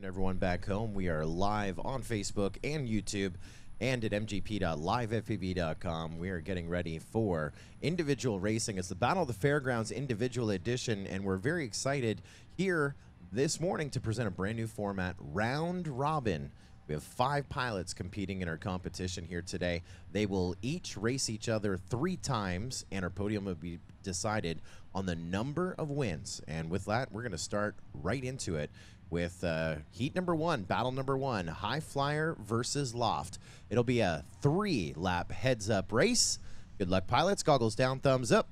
afternoon, everyone back home. We are live on Facebook and YouTube and at mgp.livefpv.com. We are getting ready for individual racing. It's the Battle of the Fairgrounds individual edition, and we're very excited here this morning to present a brand new format, Round Robin. We have 5 pilots competing in our competition here today. They will each race each other 3 times, and our podium will be decided on the number of wins. And with that, we're going to start right into it with heat number 1, battle number 1, High Flyer versus Loft. It'll be a 3-lap heads-up race. Good luck, pilots. Goggles down, thumbs up.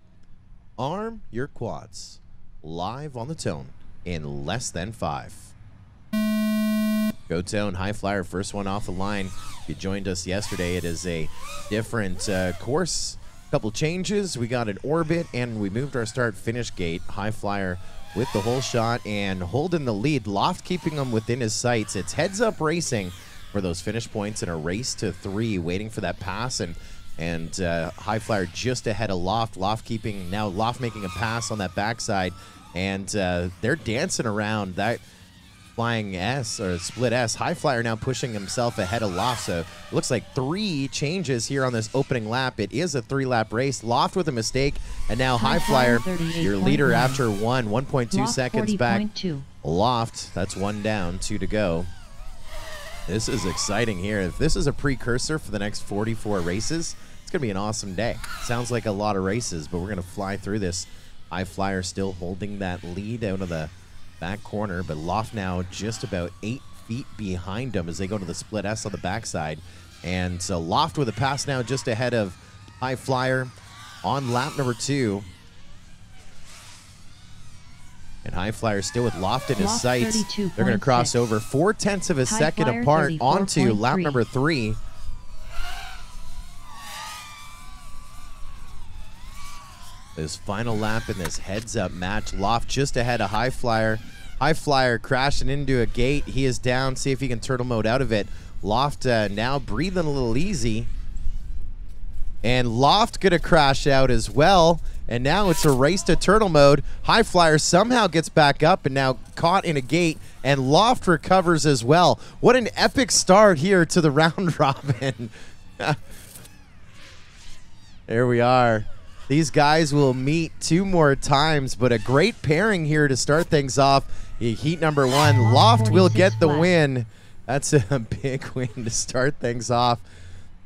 Arm your quads. Live on the tone in less than 5. Go Tone, High Flyer, first one off the line. If you joined us yesterday, it is a different course. Couple changes. We got an orbit, and we moved our start-finish gate. High Flyer with the whole shot and holding the lead. Loft keeping him within his sights. It's heads-up racing for those finish points in a race to 3, waiting for that pass, and High Flyer just ahead of Loft. Loft making a pass on that backside, and they're dancing around that flying S or split S. High Flyer now pushing himself ahead of Loft. So it looks like 3 changes here on this opening lap. It is a 3-lap race. Loft with a mistake, and now High Flyer, your leader after 1.2 seconds back. Loft, that's 1 down, 2 to go. This is exciting here. If this is a precursor for the next 44 races, it's going to be an awesome day. Sounds like a lot of races, but we're going to fly through this. High Flyer still holding that lead out of the back corner, but Loft now just about 8 feet behind him as they go to the split S on the backside. And so Loft with a pass now just ahead of High Flyer on lap number 2. And High Flyer still with Loft in his sights. They're going to cross over 0.4 of a second apart onto lap number 3. This final lap in this heads-up match. Loft just ahead of High Flyer. High Flyer crashing into a gate. He is down. See if he can turtle mode out of it. Loft now breathing a little easy. And Loft gonna crash out as well. And now it's a race to turtle mode. High Flyer somehow gets back up and now caught in a gate. And Loft recovers as well. What an epic start here to the round robin. There we are. These guys will meet 2 more times, but a great pairing here to start things off. Heat number 1, Loft will get the win. That's a big win to start things off.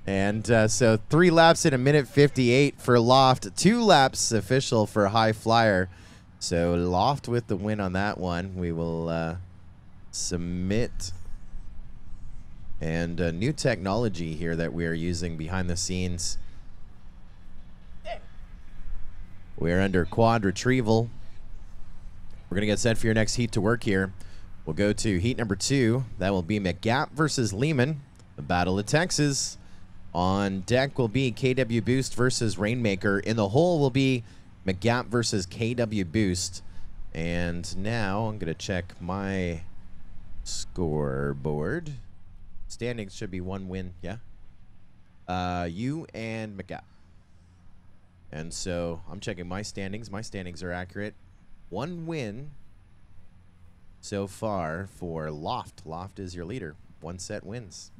And so 3 laps in 1:58 for Loft, 2 laps official for High Flyer. So Loft with the win on that one. We will submit. And new technology here that we are using behind the scenes. We're under quad retrieval. We're going to get set for your next heat to work here. We'll go to heat number 2. That will be Mick Gap versus Lehman, the Battle of Texas. On deck will be KW Boost versus Rainmaker. In the hole will be Mick Gap versus KW Boost. And now I'm going to check my scoreboard. Standings should be 1 win, yeah? You and Mick Gap. And so I'm checking my standings. My standings are accurate. 1 win so far for Loft. Loft is your leader. 1 set wins.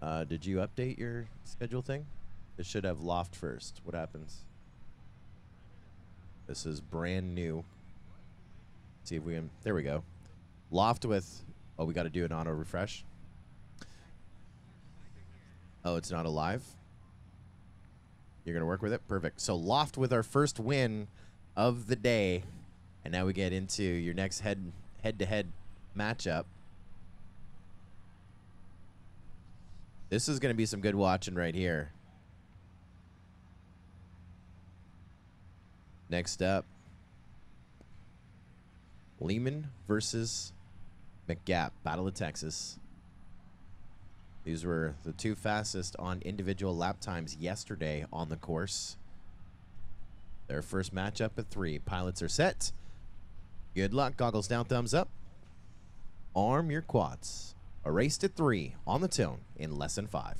Did you update your schedule thing? It should have Loft first. What happens? This is brand new. See if we can. There we go. Loft with. Oh, we got to do an auto refresh. Oh, it's not alive. You're going to work with it? Perfect. So Loft with our first win of the day. And now we get into your next head-to-head matchup. This is going to be some good watching right here. Next up, Lehman versus Mick Gap, Battle of Texas. These were the 2 fastest on individual lap times yesterday on the course. Their first matchup at 3. Pilots are set. Good luck. Goggles down, thumbs up. Arm your quads. A race to 3 on the tone in less than 5.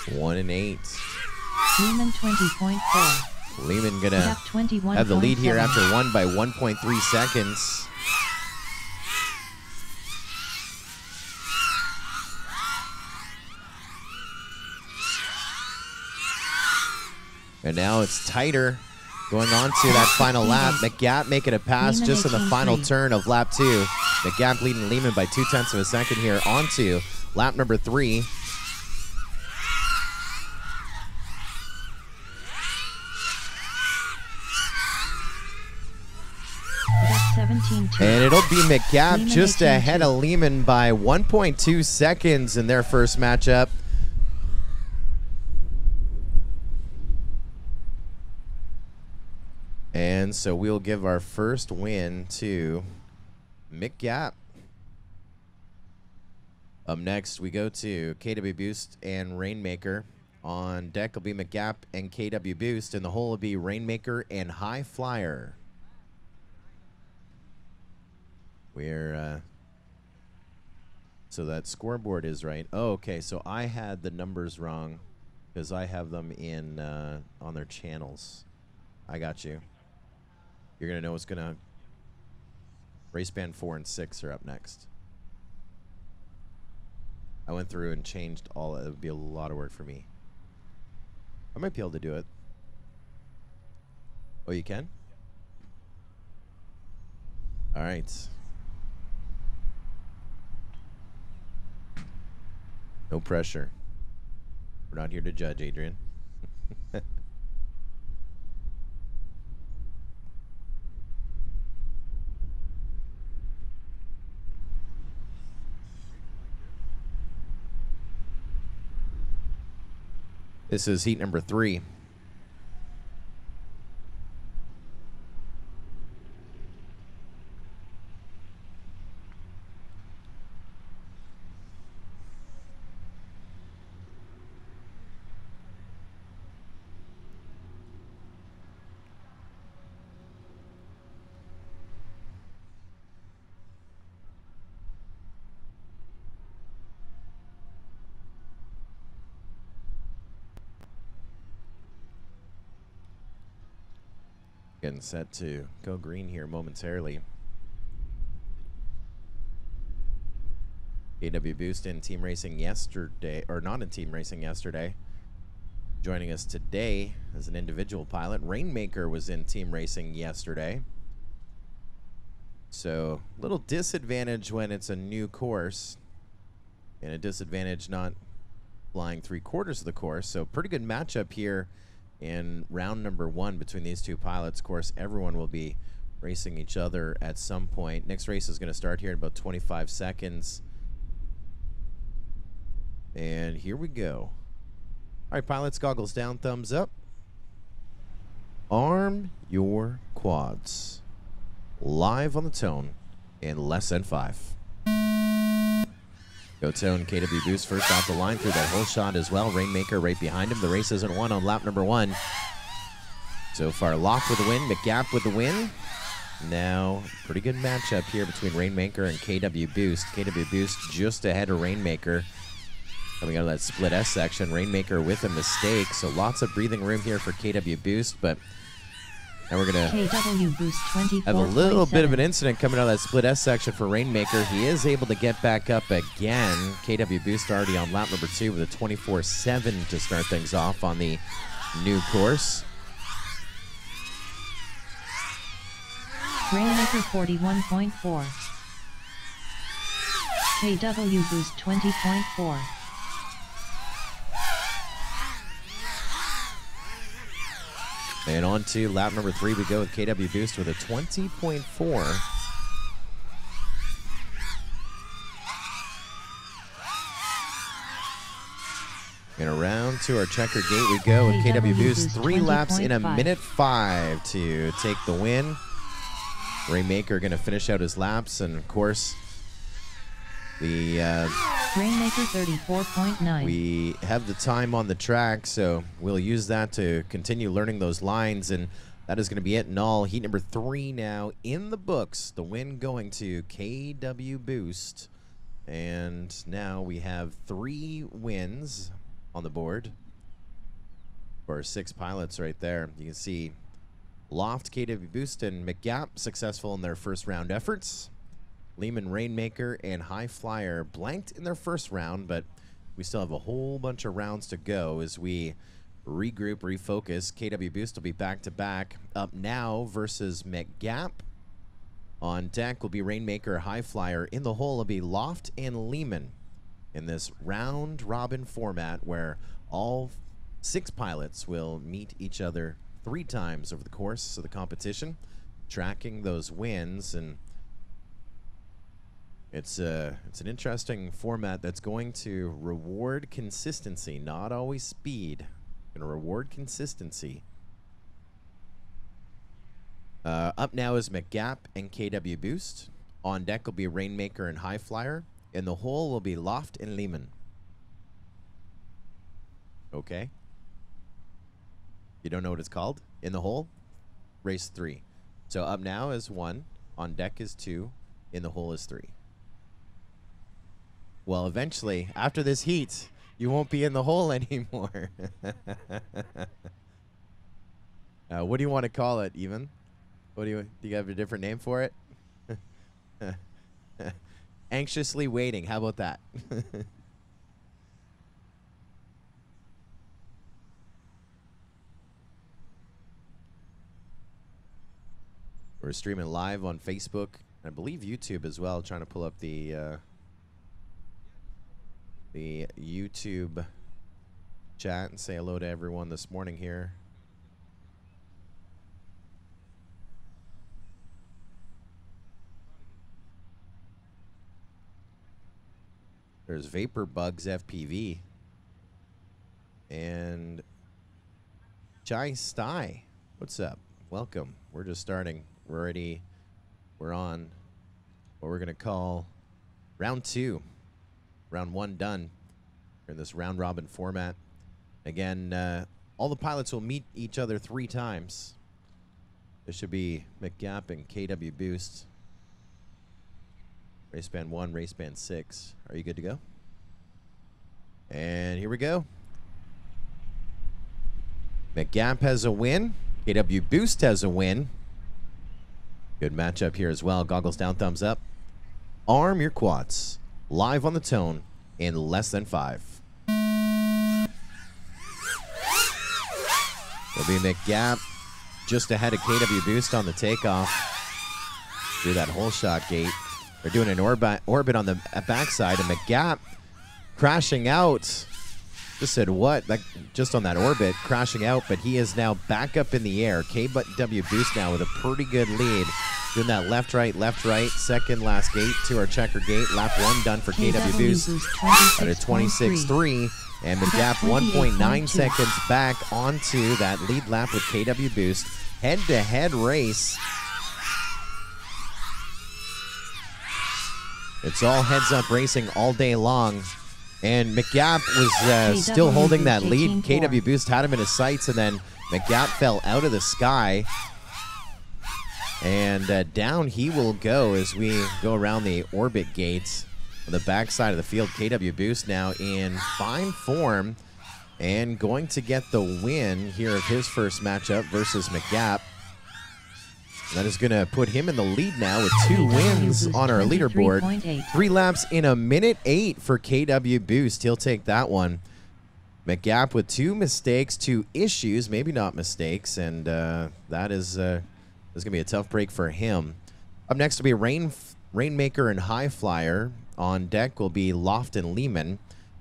1 and 8. Lehman 20.4. Lehman gonna have the lead here after 1 by 1.3 seconds. And now it's tighter going on to that final lap. Mick Gap making a pass just in the final turn of lap 2. Mick Gap leading Lehman by 0.2 of a second here onto lap number 3. And it'll be Mick Gap just ahead of Lehman by 1.2 seconds in their first matchup. And so we'll give our first win to Mick Gap. Up next, we go to KW Boost and Rainmaker. On deck will be Mick Gap and KW Boost, and the hole will be Rainmaker and High Flyer. We're so that scoreboard is right. Oh, okay. So I had the numbers wrong because I have them in on their channels. I got you. You're gonna know what's gonna. Race band 4 and 6 are up next. I went through and changed all. It would be a lot of work for me. I might be able to do it. Oh, you can? All right. No pressure. We're not here to judge, Adrian. This is heat number 3. Getting set to go green here momentarily. KW Boost in team racing yesterday, or not in team racing yesterday. Joining us today as an individual pilot. Rainmaker was in team racing yesterday. So, little disadvantage when it's a new course, and a disadvantage not flying 3/4 of the course. So, pretty good matchup here in round number 1 between these two pilots. Of course, everyone will be racing each other at some point. Next race is going to start here in about 25 seconds. And here we go. All right, pilots, goggles down, thumbs up. Arm your quads. Live on the Tone in less than 5. Go Tone, KW Boost first off the line through that whole shot as well. Rainmaker right behind him. The race isn't won on lap number 1. So far, Loft with the win, Mick Gap with the win. Now, pretty good matchup here between Rainmaker and KW Boost. KW Boost just ahead of Rainmaker. Coming out of that split S section, Rainmaker with a mistake. So lots of breathing room here for KW Boost, but now we're going to have a little bit of an incident coming out of that split S section for Rainmaker. He is able to get back up again. KW Boost already on lap number 2 with a 24.7 to start things off on the new course. Rainmaker 41.4. KW Boost 20.4. And on to lap number 3 we go with KW Boost with a 20.4. And around to our checker gate we go with KW Boost. 3 laps in a minute 5 to take the win. Rainmaker going to finish out his laps, and of course the Rainmaker 34.9. we have the time on the track, so we'll use that to continue learning those lines, and that is going to be it in all. Heat number 3 now in the books. The win going to KW Boost, and now we have 3 wins on the board for 6 pilots right there. You can see Loft, KW Boost, and Mick Gap successful in their first round efforts. Lehman, Rainmaker, and High Flyer blanked in their first round, but we still have a whole bunch of rounds to go as we regroup, refocus. KW Boost will be back-to-back. Up now versus Mick Gap. On deck will be Rainmaker, High Flyer. In the hole will be Loft and Lehman in this round-robin format where all 6 pilots will meet each other 3 times over the course of the competition, tracking those wins. And it's an interesting format that's going to reward consistency, not always speed. Going to reward consistency. Up now is Mick Gap and KW Boost. On deck will be Rainmaker and High Flyer. In the hole will be Loft and Lehman. Okay. You don't know what it's called? In the hole, race 3. So up now is 1. On deck is 2. In the hole is 3. Well, eventually, after this heat, you won't be in the hole anymore. What do you want to call it, even? What do you have a different name for it? Anxiously waiting. How about that? We're streaming live on Facebook, I believe YouTube as well. Trying to pull up the YouTube chat and say hello to everyone this morning here. There's Vapor Bugs FPV and Chai Sty. What's up? Welcome. We're just starting. We're on what we're gonna call round 2. Round 1 done in this round robin format. Again, all the pilots will meet each other 3 times. This should be Mick Gap and KW Boost. Race band 1, race band 6. Are you good to go? And here we go. Mick Gap has a win. KW Boost has a win. Good matchup here as well. Goggles down, thumbs up. Arm your quads. Live on the tone in less than 5. It'll be Mick Gap just ahead of KW Boost on the takeoff. Do that whole shot gate. They're doing an orbit on the backside, and Mick Gap crashing out. Just said what? Like just on that orbit, crashing out, but he is now back up in the air. KW Boost now with a pretty good lead. Doing that left, right, second last gate to our checker gate. Lap 1 done for KW Boost at a 26.3. And Mick Gap 1.9 seconds back onto that lead lap with KW Boost. Head-to-head race. It's all heads-up racing all day long. And Mick Gap was still holding that lead. KW Boost had him in his sights, and then Mick Gap fell out of the sky. And down he will go as we go around the orbit gates on the backside of the field. KW Boost now in fine form and going to get the win here of his first matchup versus Mick Gap. That is going to put him in the lead now with 2 wins on our leaderboard. 3 laps in a minute 8 for KW Boost. He'll take that one. Mick Gap with 2 mistakes, 2 issues, maybe not mistakes, and that is going to be a tough break for him. Up next will be Rainmaker and High Flyer. On deck will be Loft and Lehman.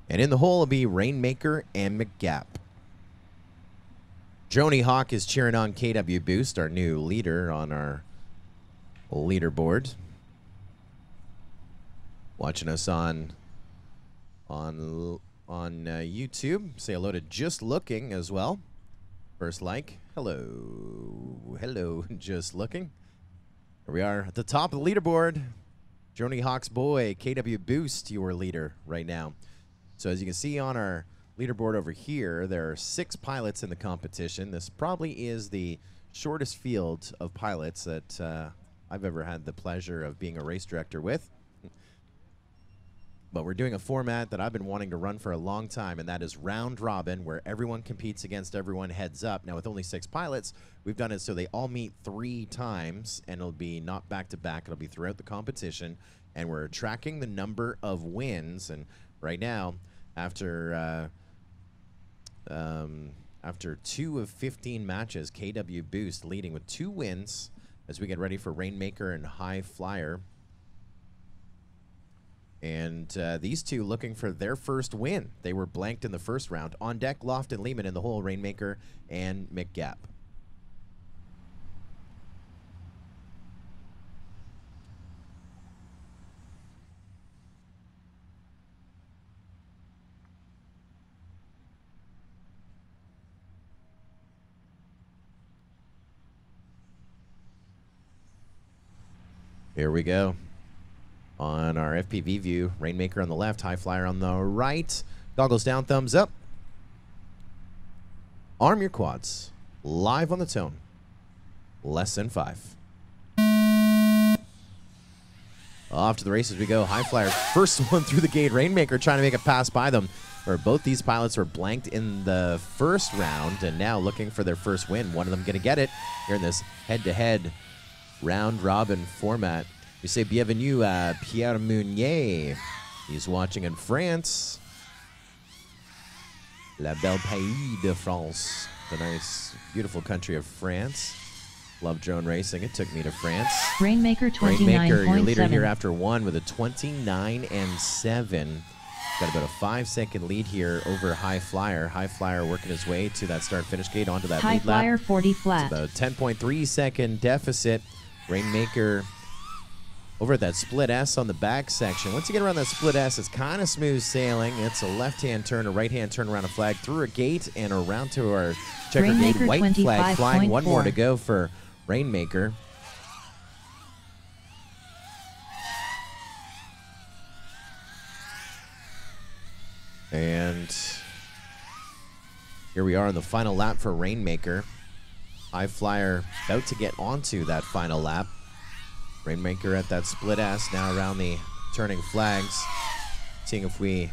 And in the hole will be Rainmaker and Mick Gap. Joni Hawk is cheering on KW Boost, our new leader on our leaderboard. Watching us on YouTube. Say hello to Just Looking as well. First like. Hello. Hello, Just Looking. Here we are at the top of the leaderboard. Joni Hawk's boy, KW Boost, your leader right now. So as you can see on our leaderboard over here, there are 6 pilots in the competition. This probably is the shortest field of pilots that I've ever had the pleasure of being a race director with. But we're doing a format that I've been wanting to run for a long time, and that is round robin, where everyone competes against everyone heads up. Now, with only 6 pilots, we've done it so they all meet 3 times, and it'll be not back-to-back. It'll be throughout the competition, and we're tracking the number of wins. And right now, after 2 of 15 matches, KW Boost leading with 2 wins as we get ready for Rainmaker and High Flyer. And these two looking for their first win. They were blanked in the first round. On deck, Loft and Lehman in the hole, Rainmaker and Mick Gap. Here we go. On our FPV view, Rainmaker on the left, High Flyer on the right. Goggles down, thumbs up. Arm your quads. Live on the tone. Less than 5. Off to the races we go. High Flyer, first one through the gate. Rainmaker trying to make a pass by them. Or both these pilots were blanked in the first round and now looking for their first win. One of them going to get it here in this head-to-head round robin format. We say bienvenue à Pierre Meunier. He's watching in France. La belle pays de France. The nice, beautiful country of France. Love drone racing. It took me to France. Rainmaker 29.7. Rainmaker, your leader here after 1 with a 29-7. Got about a 5-second lead here over High Flyer. High Flyer working his way to that start-finish gate onto that High lead Flyer lap. 40 flat. It's about a 10.3-second deficit. Rainmaker over at that split S on the back section. Once you get around that split S, it's kind of smooth sailing. It's a left-hand turn, a right-hand turn around a flag, through a gate, and around to our checker gate. Rainmaker White flag flying. 25.4. One more to go for Rainmaker. And here we are on the final lap for Rainmaker. High Flyer about to get onto that final lap. Rainmaker at that split S, now around the turning flags. Seeing if we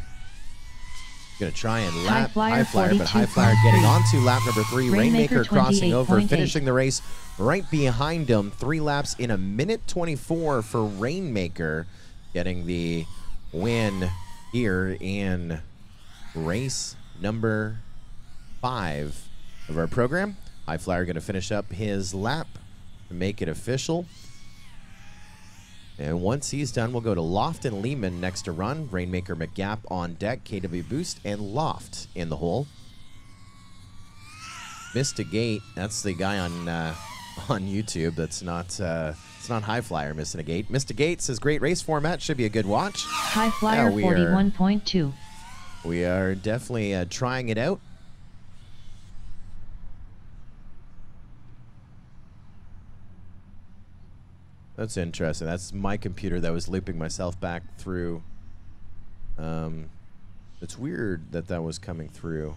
gonna try and lap High Flyer, but High Flyer getting onto lap number 3. Rainmaker crossing over, finishing the race right behind him. 3 laps in 1:24 for Rainmaker, getting the win here in race number 5 of our program. High Flyer going to finish up his lap to make it official. And once he's done, we'll go to Loft and Lehman next to run. Rainmaker, Mick Gap on deck, KW Boost, and Loft in the hole. Missed a gate. That's the guy on YouTube. That's not it's not High Flyer missing a gate. Missed a gate says great race format. Should be a good watch. High Flyer 41.2. We are definitely trying it out. That's interesting. That's my computer that was looping myself back through. It's weird that that was coming through.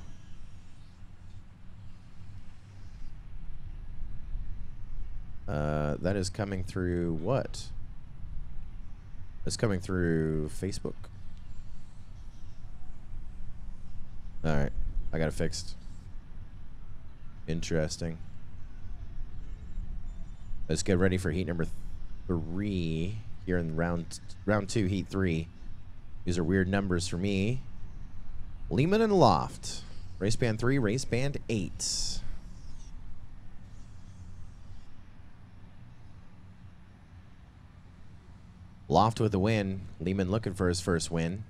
That is coming through what? It's coming through Facebook. All right, I got it fixed. Interesting. Let's get ready for heat number 3 here in round 2, heat 3. These are weird numbers for me. Lehman and Loft. Race band 3, race band 8. Loft with a win. Lehman looking for his first win.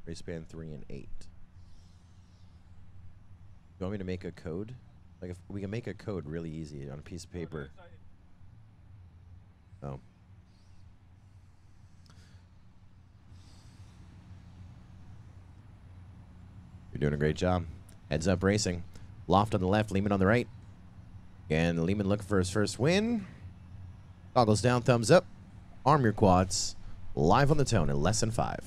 Race band 3 and 8. You want me to make a code? Like, if we can make a code really easy on a piece of paper. Oh. You're doing a great job. Heads up racing. Loft on the left, Lehman on the right. And Lehman looking for his first win. Goggles down, thumbs up. Arm your quads. Live on the tone in less than 5.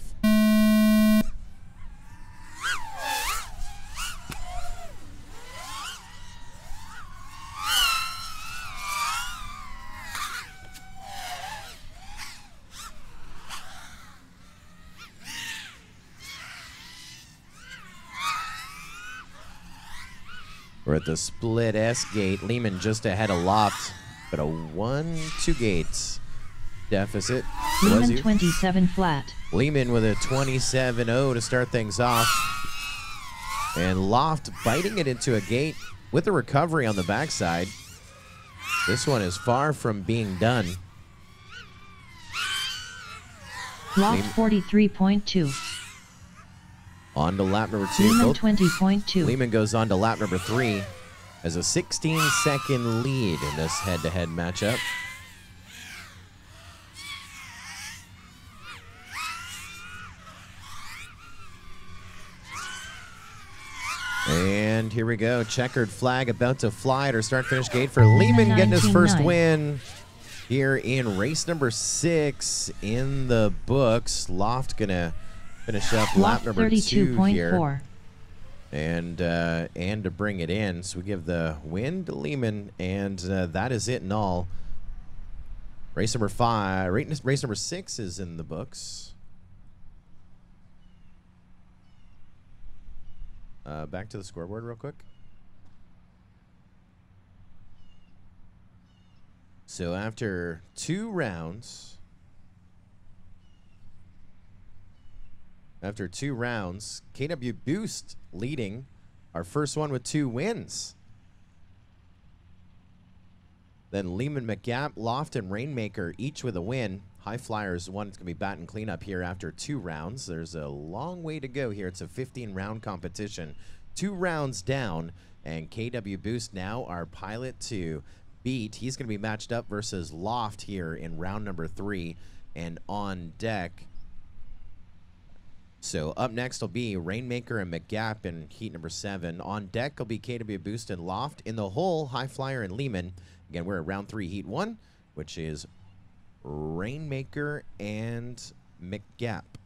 We're at the split S gate. Lehman just ahead of Loft, but a 1-2 gates deficit. Lehman 27 flat. Lehman with a 27-0 to start things off. And Loft biting it into a gate with a recovery on the backside. This one is far from being done. Loft 43.2. On to lap number 2. Lehman 20.2. Lehman goes on to lap number 3. Has a 16-second lead in this head-to-head matchup. And here we go. Checkered flag about to fly at our start-finish gate for Lehman getting his first win here in race number 6 in the books. Loft gonna finish up lap number 2 here. And to bring it in. So we give the win to Lehman, and that is it in all. Race number 5, race number 6 is in the books. Back to the scoreboard real quick. So after 2 rounds, KW Boost leading our first one with 2 wins. Then Lehman, Mick Gap, Loft, and Rainmaker each with a win. High Flyers one. It's going to be Baton cleanup here after 2 rounds. There's a long way to go here. It's a 15-round competition. 2 rounds down, and KW Boost now our pilot to beat. He's going to be matched up versus Loft here in round number 3 and on deck. So up next will be Rainmaker and Mick Gap in heat number 7. On deck will be KW Boost and Loft. In the hole, High Flyer and Lehman. Again, we're at round 3, heat 1, which is Rainmaker and Mick Gap.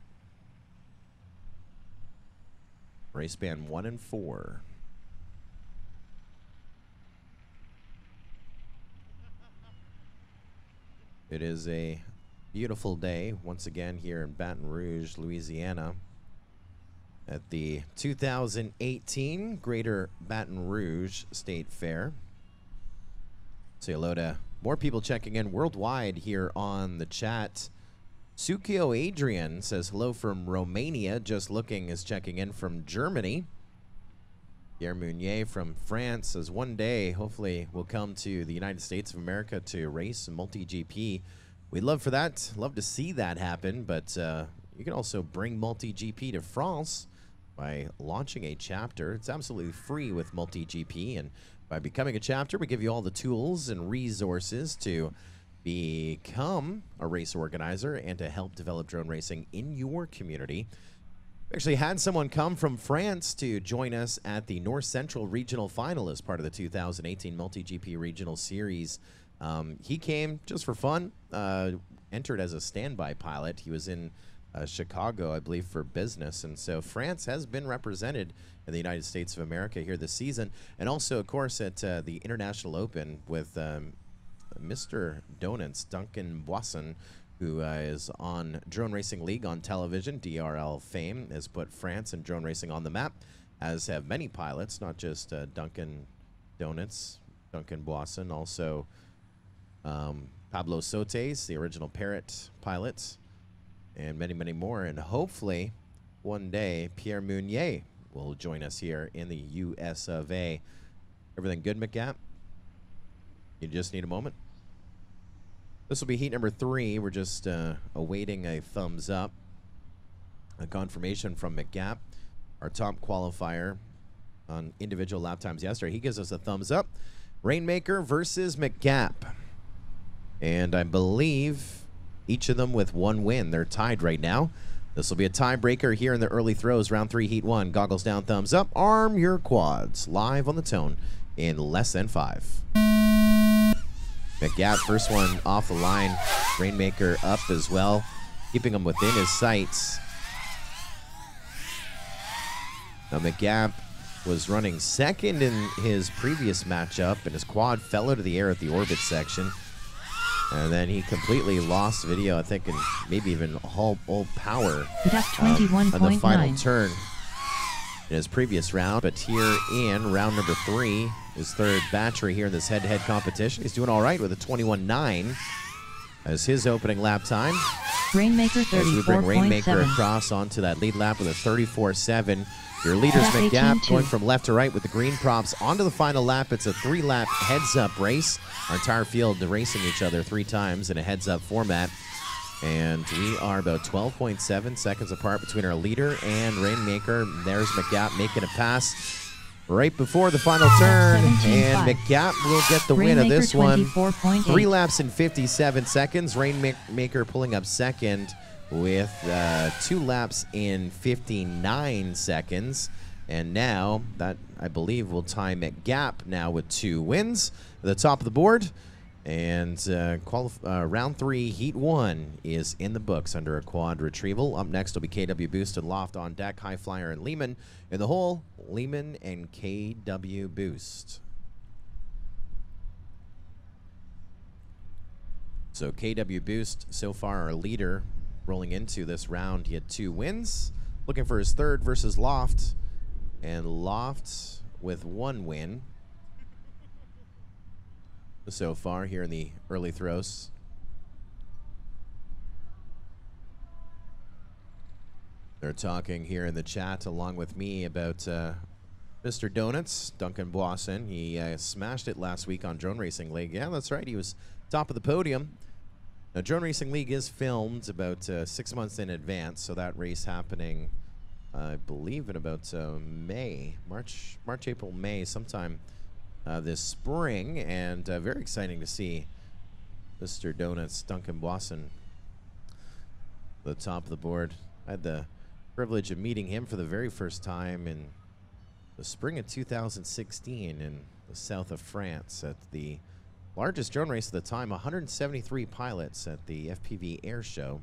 Race band 1 and 4. It is a beautiful day once again here in Baton Rouge, Louisiana, at the 2018 Greater Baton Rouge State Fair. Say hello to more people checking in worldwide here on the chat. Sukio Adrian says hello from Romania. Just Looking is checking in from Germany. Pierre Meunier from France says one day, hopefully, we'll come to the United States of America to race multi-GP. We'd love for that. Love to see that happen, but you can also bring multi-GP to France by launching a chapter. It's absolutely free with multi-GP, and by becoming a chapter, we give you all the tools and resources to become a race organizer and to help develop drone racing in your community. We actually had someone come from France to join us at the North Central Regional Final as part of the 2018 Multi-GP Regional Series. He came just for fun, entered as a standby pilot. He was in Chicago, I believe, for business. And so France has been represented in the United States of America here this season. And also, of course, at the International Open with Mr. Donuts, Duncan Boisson, who is on Drone Racing League on television. DRL fame has put France and drone racing on the map, as have many pilots, not just Duncan Donuts, Duncan Boisson, also Pablo Sotes, the original Parrot pilot, and many, many more. And hopefully, one day, Pierre Meunier will join us here in the US of A. Everything good, Mick Gap? You just need a moment. This will be heat number 3. We're just awaiting a thumbs up, a confirmation from Mick Gap, our top qualifier on individual lap times yesterday. He gives us a thumbs up. Rainmaker versus Mick Gap. And I believe each of them with 1 win. They're tied right now. This will be a tiebreaker here in the early throws. Round 3, heat 1. Goggles down, thumbs up. Arm your quads. Live on the tone in less than 5. Mick Gap, first one off the line. Rainmaker up as well, keeping him within his sights. Now Mick Gap was running second in his previous matchup, and his quad fell out of the air at the orbit section. And then he completely lost video, I think, and maybe even all power on the final turn. in his previous round. But here in round number 3, his third battery here in this head-to-head competition. He's doing all right with a 21.9 as his opening lap time. Rainmaker As we bring Rainmaker 34.7. across onto that lead lap with a 34.7. Your leaders, Mick Gap, 18.2. going from left to right with the green props onto the final lap. It's a 3-lap heads-up race. Our entire field racing each other 3 times in a heads-up format. And we are about 12.7 seconds apart between our leader and Rainmaker. There's Mick Gap making a pass right before the final turn. 17.5. And Mick Gap will get the win of Rainmaker this one. 24.8. 3 laps in 57 seconds. Rainmaker pulling up second with 2 laps in 59 seconds. And now that, I believe, will tie Mick Gap now with 2 wins at the top of the board. And round 3, heat 1 is in the books under a quad retrieval. Up next will be KW Boost and Loft on deck, High Flyer and Lehman. In the hole, Lehman and KW Boost. So KW Boost, so far our leader, rolling into this round. He had 2 wins, looking for his third versus Loft. And Loft with 1 win so far here in the early throws. They're talking here in the chat along with me about Mr. Donuts, Duncan Boisson. He smashed it last week on Drone Racing League. Yeah, that's right. He was top of the podium. Now, Drone Racing League is filmed about 6 months in advance, so that race happening, I believe, in about March, April, May, sometime this spring, and very exciting to see Mr. Donuts, Duncan Boisson, the top of the board. I had the privilege of meeting him for the very first time in the spring of 2016 in the south of France at the largest drone race at the time, 173 pilots at the FPV Air Show.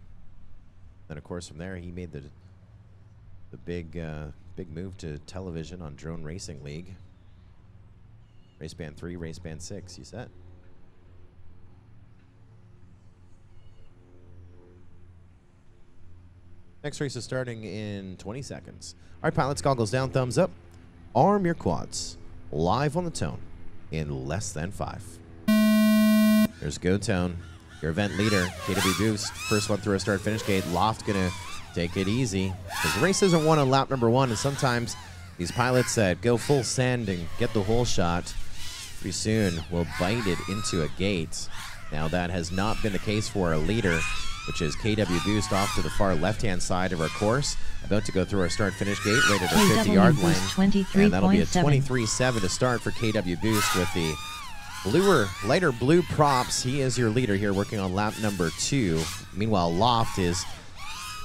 Then, of course, from there he made the big move to television on Drone Racing League. Race band 3, race band 6, you set? Next race is starting in 20 seconds. All right, pilots, goggles down, thumbs up. Arm your quads. Live on the tone in less than 5. There's Go Tone, your event leader, KW Boost. First one through a start-finish gate. Loft gonna take it easy, because the race isn't won on lap number 1, and sometimes these pilots that go full send and get the whole shot pretty soon will bite it into a gate. Now, that has not been the case for our leader, which is KW Boost off to the far left-hand side of our course, about to go through our start-finish gate right at our 50-yard lane. And that'll be a 23.7 to start for KW Boost with the lighter blue props. He is your leader here, working on lap number 2. Meanwhile, Loft is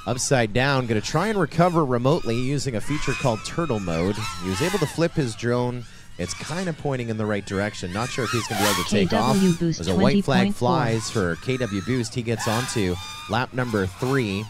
upside down, going to try and recover remotely using a feature called Turtle Mode. He was able to flip his drone. It's kind of pointing in the right direction. Not sure if he's going to be able to take off. As a white flag flies for KW Boost, he gets onto lap number 3.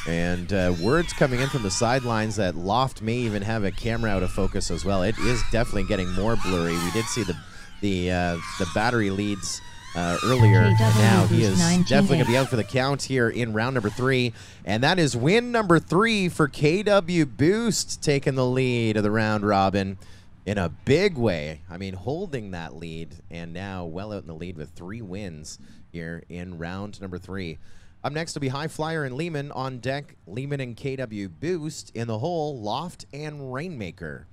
And words coming in from the sidelines that Loft may even have a camera out of focus as well. It is definitely getting more blurry. We did see the battery leads earlier. And now he is definitely going to be out for the count here in round number 3. And that is win number 3 for KW Boost, taking the lead of the round robin in a big way. I mean, holding that lead, and now well out in the lead with 3 wins here in round number 3. Up next will be High Flyer and Lehman on deck. Lehman and KW Boost in the hole, Loft and Rainmaker.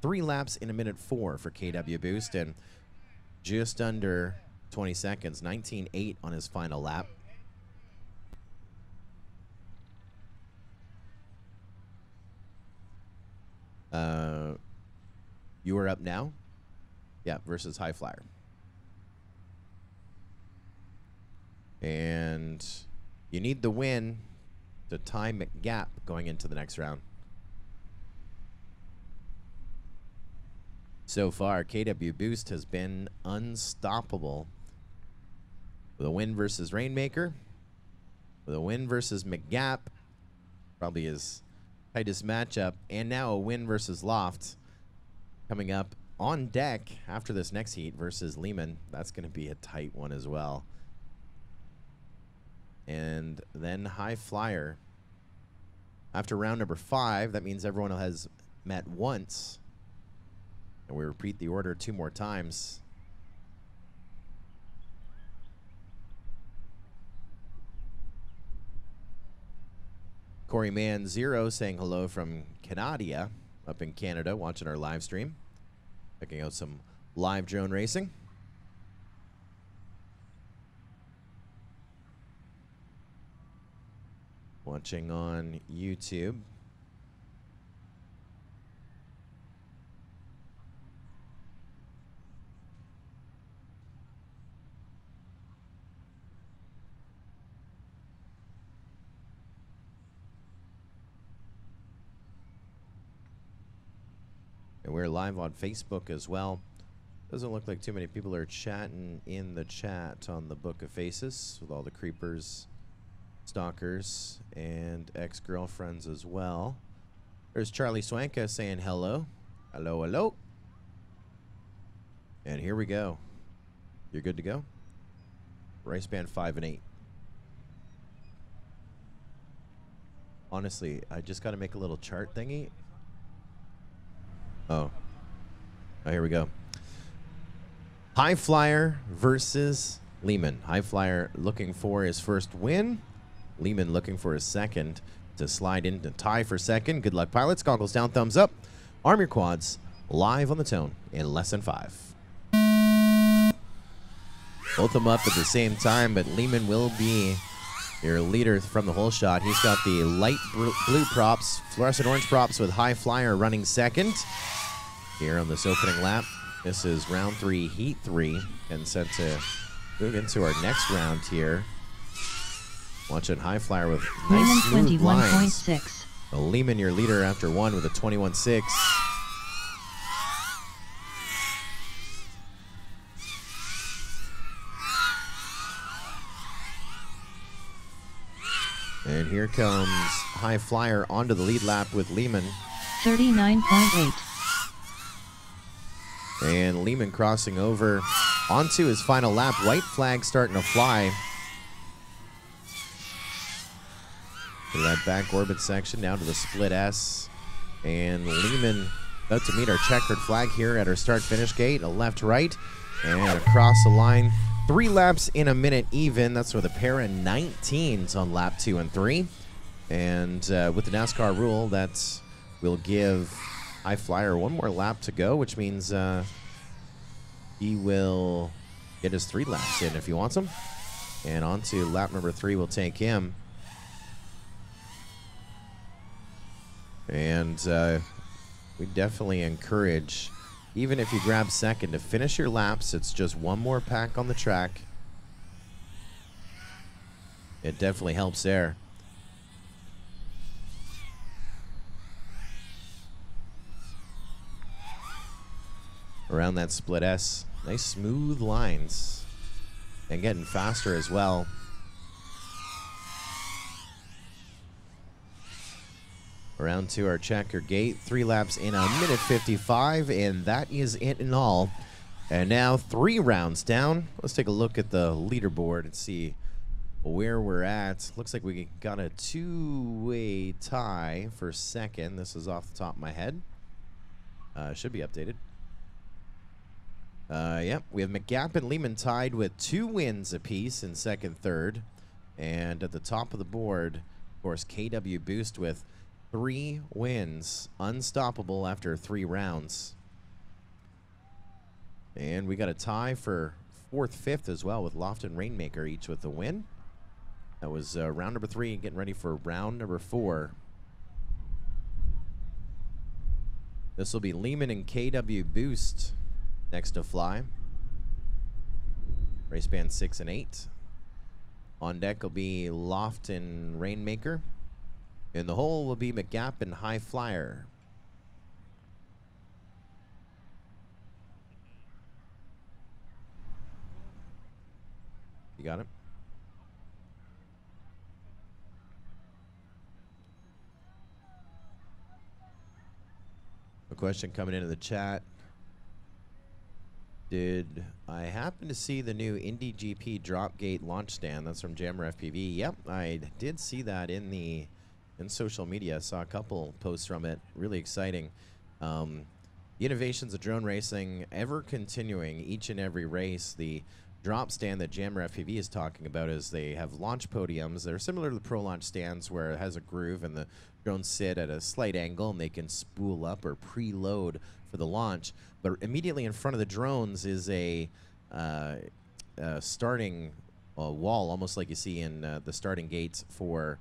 3 laps in 1:04 for KW Boost, and just under 20 seconds, 19.8 on his final lap. You are up now? Yeah, versus High Flyer. And you need the win to tie Mick Gap going into the next round. So far, KW Boost has been unstoppable. With a win versus Rainmaker, with a win versus Mick Gap, probably his tightest matchup, and now a win versus Loft coming up on deck after this next heat versus Lehman. That's going to be a tight one as well. And then High Flyer After round number 5, that means everyone has met once. And we repeat the order 2 more times. Corey Man 0 saying hello from Canada, up in Canada, watching our live stream. Checking out some live drone racing. Watching on YouTube. And we're live on Facebook as well. Doesn't look like too many people are chatting in the chat on the Book of Faces with all the creepers, stalkers, and ex-girlfriends as well. There's Charlie Swanka saying hello. Hello, hello. And here we go. You're good to go? Race band 5 and 8. Honestly, I just got to make a little chart thingy. Oh, here we go. High Flyer versus Lehman. High Flyer looking for his first win. Lehman looking for his second to slide into tie for second. Good luck, pilots. Goggles down, thumbs up. Arm your quads. Live on the tone in less than 5. Both of them up at the same time, but Lehman will be your leader from the whole shot. He's got the light blue props, fluorescent orange props with High Flyer running second here on this opening lap. This is round 3, heat 3, and set to move into our next round here. Watching High Flyer with nice smooth lines. 21.6. Lehman, your leader after 1 with a 21.6. And here comes High Flyer onto the lead lap with Lehman. 39.8. And Lehman crossing over onto his final lap. White flag starting to fly. To that back orbit section down to the split S. And Lehman about to meet our checkered flag here at our start-finish gate. A left-right and across the line. 3 laps in a minute even. That's with a pair of 19s on lap 2 and 3. And with the NASCAR rule, that will give High Flyer 1 more lap to go, which means he will get his 3 laps in if he wants them. And on to lap number 3 will take him. And we definitely encourage, even if you grab second, to finish your laps. It's just 1 more pack on the track. It definitely helps there. Around that split S. Nice smooth lines. And getting faster as well. Around to our checker gate. 3 laps in a minute 55. And that is it in all. And now 3 rounds down. Let's take a look at the leaderboard and see where we're at. Looks like we got a 2-way tie for second. This is off the top of my head. Should be updated. Yep, we have Mick Gap and Lehman tied with 2 wins apiece in second, third. And at the top of the board, of course, KW Boost with 3 wins. Unstoppable after 3 rounds. And we got a tie for 4th, 5th as well with Loft and Rainmaker each with a win. That was round number 3, getting ready for round number 4. This will be Lehman and KW Boost next to fly. Race band 6 and 8. On deck will be Loft and Rainmaker. In the hole will be Mick Gap and High Flyer. You got it? A question coming into the chat. Did I happen to see the new Indy GP drop gate launch stand? That's from Jammer FPV. Yep, I did see that in the in social media. I saw a couple posts from it. Really exciting. The innovations of drone racing ever continuing each and every race. The drop stand that Jammer FPV is talking about is they have launch podiums. They're similar to the Pro Launch stands where it has a groove and the drones sit at a slight angle and they can spool up or preload for the launch. But immediately in front of the drones is a starting wall, almost like you see in the starting gates for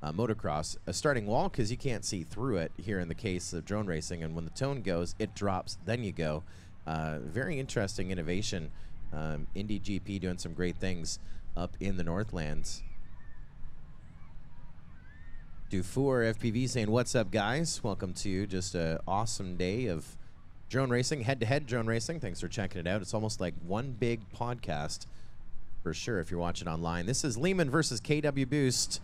motocross. A starting wall because you can't see through it here in the case of drone racing, and when the tone goes, it drops, then you go. Very interesting innovation. Indy GP doing some great things up in the Northlands. Dufour FPV saying, what's up, guys? Welcome to just an awesome day of drone racing, head-to-head drone racing. Thanks for checking it out. It's almost like one big podcast for sure if you're watching online. This is Lehman versus KW Boost.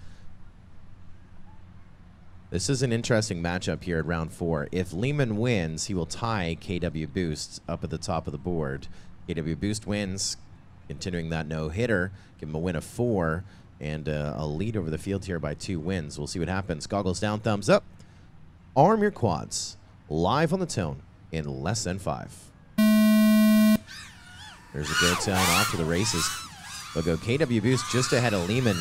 This is an interesting matchup here at round 4. If Lehman wins, he will tie KW Boost up at the top of the board. KW Boost wins, continuing that no-hitter, give him a win of 4, and a lead over the field here by 2 wins. We'll see what happens. Goggles down, thumbs up. Arm your quads. Live on the tone in less than 5. There's a go tone off to the races. They'll go KW Boost just ahead of Lehman.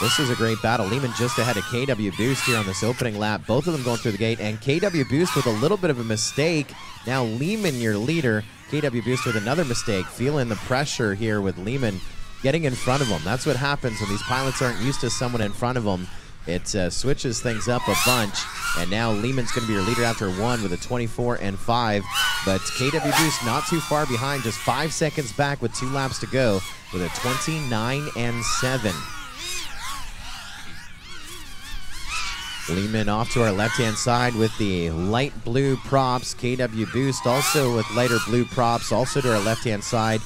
This is a great battle. Lehman just ahead of KW Boost here on this opening lap. Both of them going through the gate, and KW Boost with a little bit of a mistake. Now Lehman, your leader. KW Boost with another mistake. Feeling the pressure here with Lehman getting in front of him. That's what happens when these pilots aren't used to someone in front of them. It switches things up a bunch, and now Lehman's going to be your leader after 1 with a 24 and 5. But KW Boost not too far behind, just 5 seconds back with 2 laps to go with a 29 and 7. Lehman off to our left-hand side with the light blue props. KW Boost also with lighter blue props, also to our left-hand side.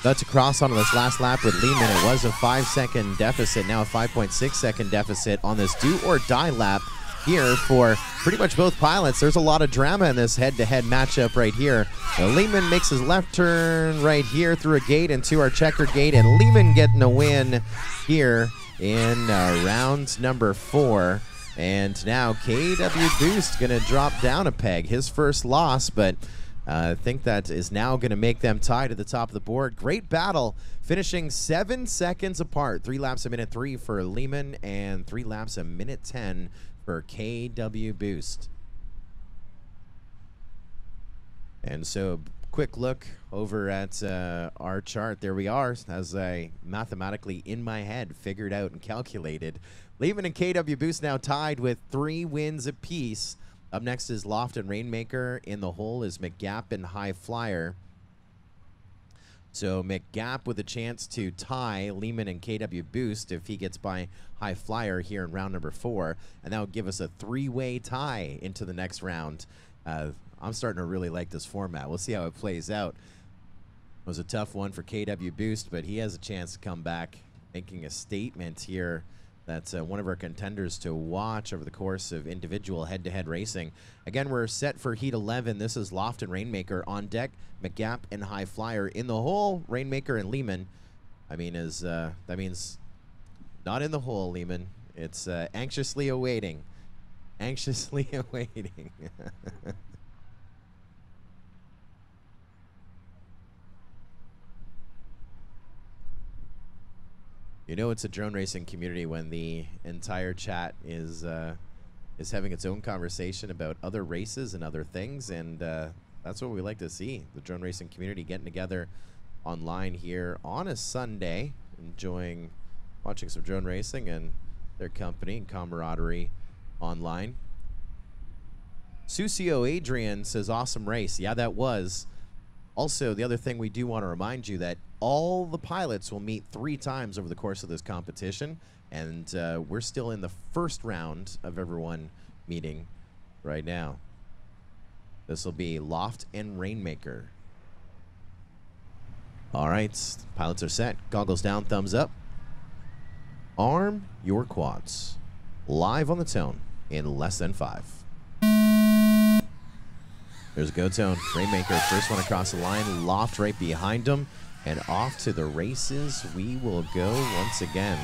About to cross onto this last lap with Lehman. It was a 5-second deficit, now a 5.6-second deficit on this do-or-die lap here for pretty much both pilots. There's a lot of drama in this head-to-head matchup right here. Lehman makes his left turn right here through a gate into our checkered gate, and Lehman getting a win here in round number 4. And now KW Boost going to drop down a peg. His first loss, but I think that is now going to make them tied at the top of the board. Great battle, finishing 7 seconds apart. 3 laps a minute 3 for Lehman and 3 laps a minute 10 for KW Boost. And so quick look over at our chart. There we are, as I mathematically in my head figured out and calculated. Lehman and KW Boost now tied with 3 wins apiece. Up next is Loft and Rainmaker. In the hole is Mick Gap and High Flyer. So Mick Gap with a chance to tie Lehman and KW Boost if he gets by High Flyer here in round number 4. And that would give us a 3-way tie into the next round. I'm starting to really like this format. We'll see how it plays out. It was a tough one for KW Boost, but he has a chance to come back making a statement here. That's one of our contenders to watch over the course of individual head-to-head racing. Again, we're set for Heat 11. This is Loft and Rainmaker on deck. Mick Gap and High Flyer in the hole. Rainmaker and Lehman. I mean, that means not in the hole, Lehman. It's anxiously awaiting. Anxiously awaiting. You know, it's a drone racing community when the entire chat is having its own conversation about other races and other things, and that's what we like to see. The drone racing community getting together online here on a Sunday, watching some drone racing and their company and camaraderie online. Sucio Adrian says, awesome race. Yeah, that was. Also, the other thing we do want to remind you that all the pilots will meet 3 times over the course of this competition, and we're still in the first round of everyone meeting right now. This will be Loft and Rainmaker. All right, pilots are set. Goggles down, thumbs up. Arm your quads. Live on the tone in less than 5. There's a go tone. Rainmaker, first one across the line. Loft right behind him. And off to the races we will go once again.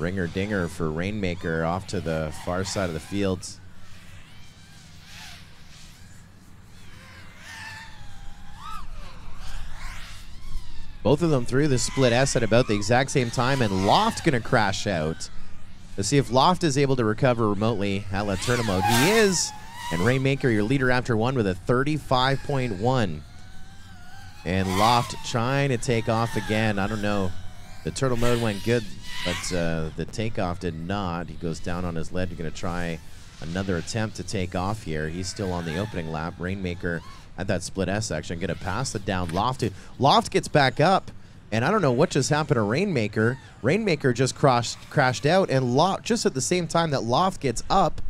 Ringer dinger for Rainmaker off to the far side of the field. Both of them through the split S at about the exact same time, and Loft gonna crash out. Let's see if Loft is able to recover remotely at La Turtle mode. He is, and Rainmaker, your leader after one with a 35.1. And Loft trying to take off again. I don't know. The turtle mode went good, but the takeoff did not. He goes down on his lead. He's gonna try another attempt to take off here. He's still on the opening lap. Rainmaker at that split S section, gonna pass it down Loft. Loft gets back up, and I don't know what just happened to Rainmaker. Rainmaker just crashed out, and Loft, just at the same time that Loft gets up,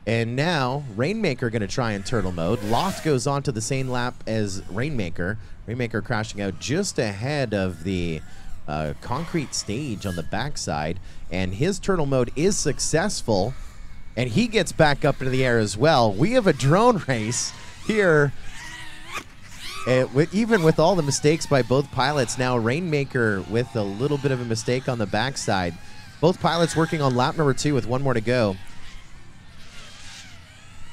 and now Rainmaker gonna try in turtle mode. Loft goes on to the same lap as Rainmaker. Rainmaker crashing out just ahead of the concrete stage on the backside, and his turtle mode is successful, and he gets back up into the air as well. We have a drone race here, even with all the mistakes by both pilots. Now Rainmaker with a little bit of a mistake on the backside. Both pilots working on lap number 2 with one more to go.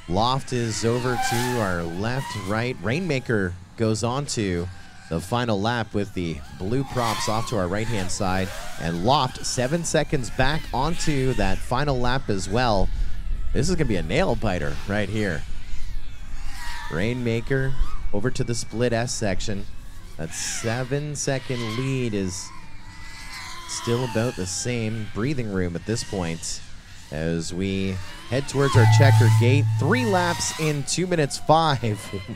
Loft is over to our left, right. Rainmaker goes on to the final lap with the blue props off to our right-hand side. And Loft 7 seconds back onto that final lap as well. This is going to be a nail-biter right here. Rainmaker over to the split S section. That 7-second lead is still about the same breathing room at this point as we head towards our checker gate. 3 laps in 2 minutes 5.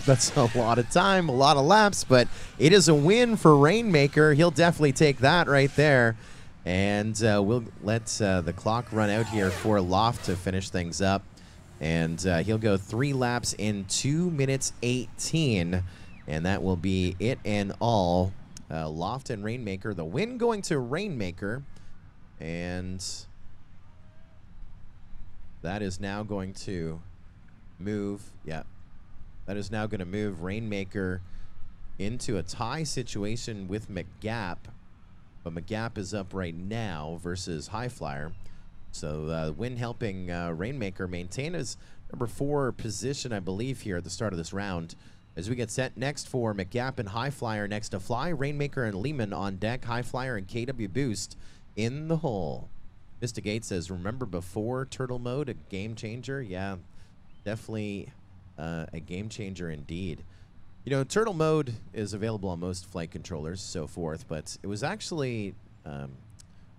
That's a lot of time, a lot of laps, but it is a win for Rainmaker. He'll definitely take that right there. And we'll let the clock run out here for Loft to finish things up. And he'll go 3 laps in 2 minutes 18. And that will be it and all. Loft and Rainmaker. The win going to Rainmaker. And that is now going to move. Yeah. That is now going to move Rainmaker into a tie situation with Mick Gap. But Mick Gap is up right now versus High Flyer. So win helping Rainmaker maintain his number 4 position, I believe, here at the start of this round. As we get set next for Mick Gap and High Flyer next to Fly, Rainmaker and Lehman on deck, High Flyer and KW Boost in the hole. Mr. Gates says, remember before turtle mode, a game changer? Yeah, definitely a game changer indeed. You know, turtle mode is available on most flight controllers, so forth, but it was actually